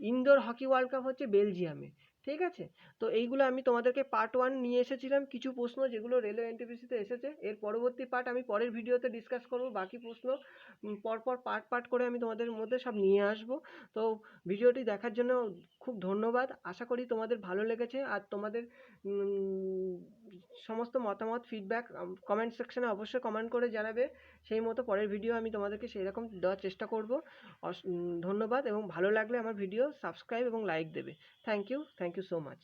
A: indoor hockey world cup হচ্ছে বেলজিয়ামে। ঠিক আছে, তো এইগুলো আমি তোমাদেরকে পার্ট 1 নিয়ে এসেছিলাম, কিছু প্রশ্ন যেগুলো রেলওয়ে এনটিপিসিতে এসেছে। এর পরবর্তী পার্ট আমি পরের ভিডিওতে ডিসকাস করব। বাকি প্রশ্ন পরপর পার্ট করে আমি তোমাদের মধ্যে সব নিয়ে আসব। তো ভিডিওটি দেখার জন্য খুব ধন্যবাদ। আশা করি তোমাদের ভালো লেগেছে। আর তোমাদের সমস্ত মতামত, ফিডব্যাক কমেন্ট সেকশনে অবশ্যই কমেন্ট করে জানাবে। সেই মতো পরের ভিডিও আমি তোমাদেরকে সেই রকম দেওয়ার চেষ্টা করব। ধন্যবাদ, এবং ভালো লাগলে আমার ভিডিও সাবস্ক্রাইব এবং লাইক দেবে। Thank you so much.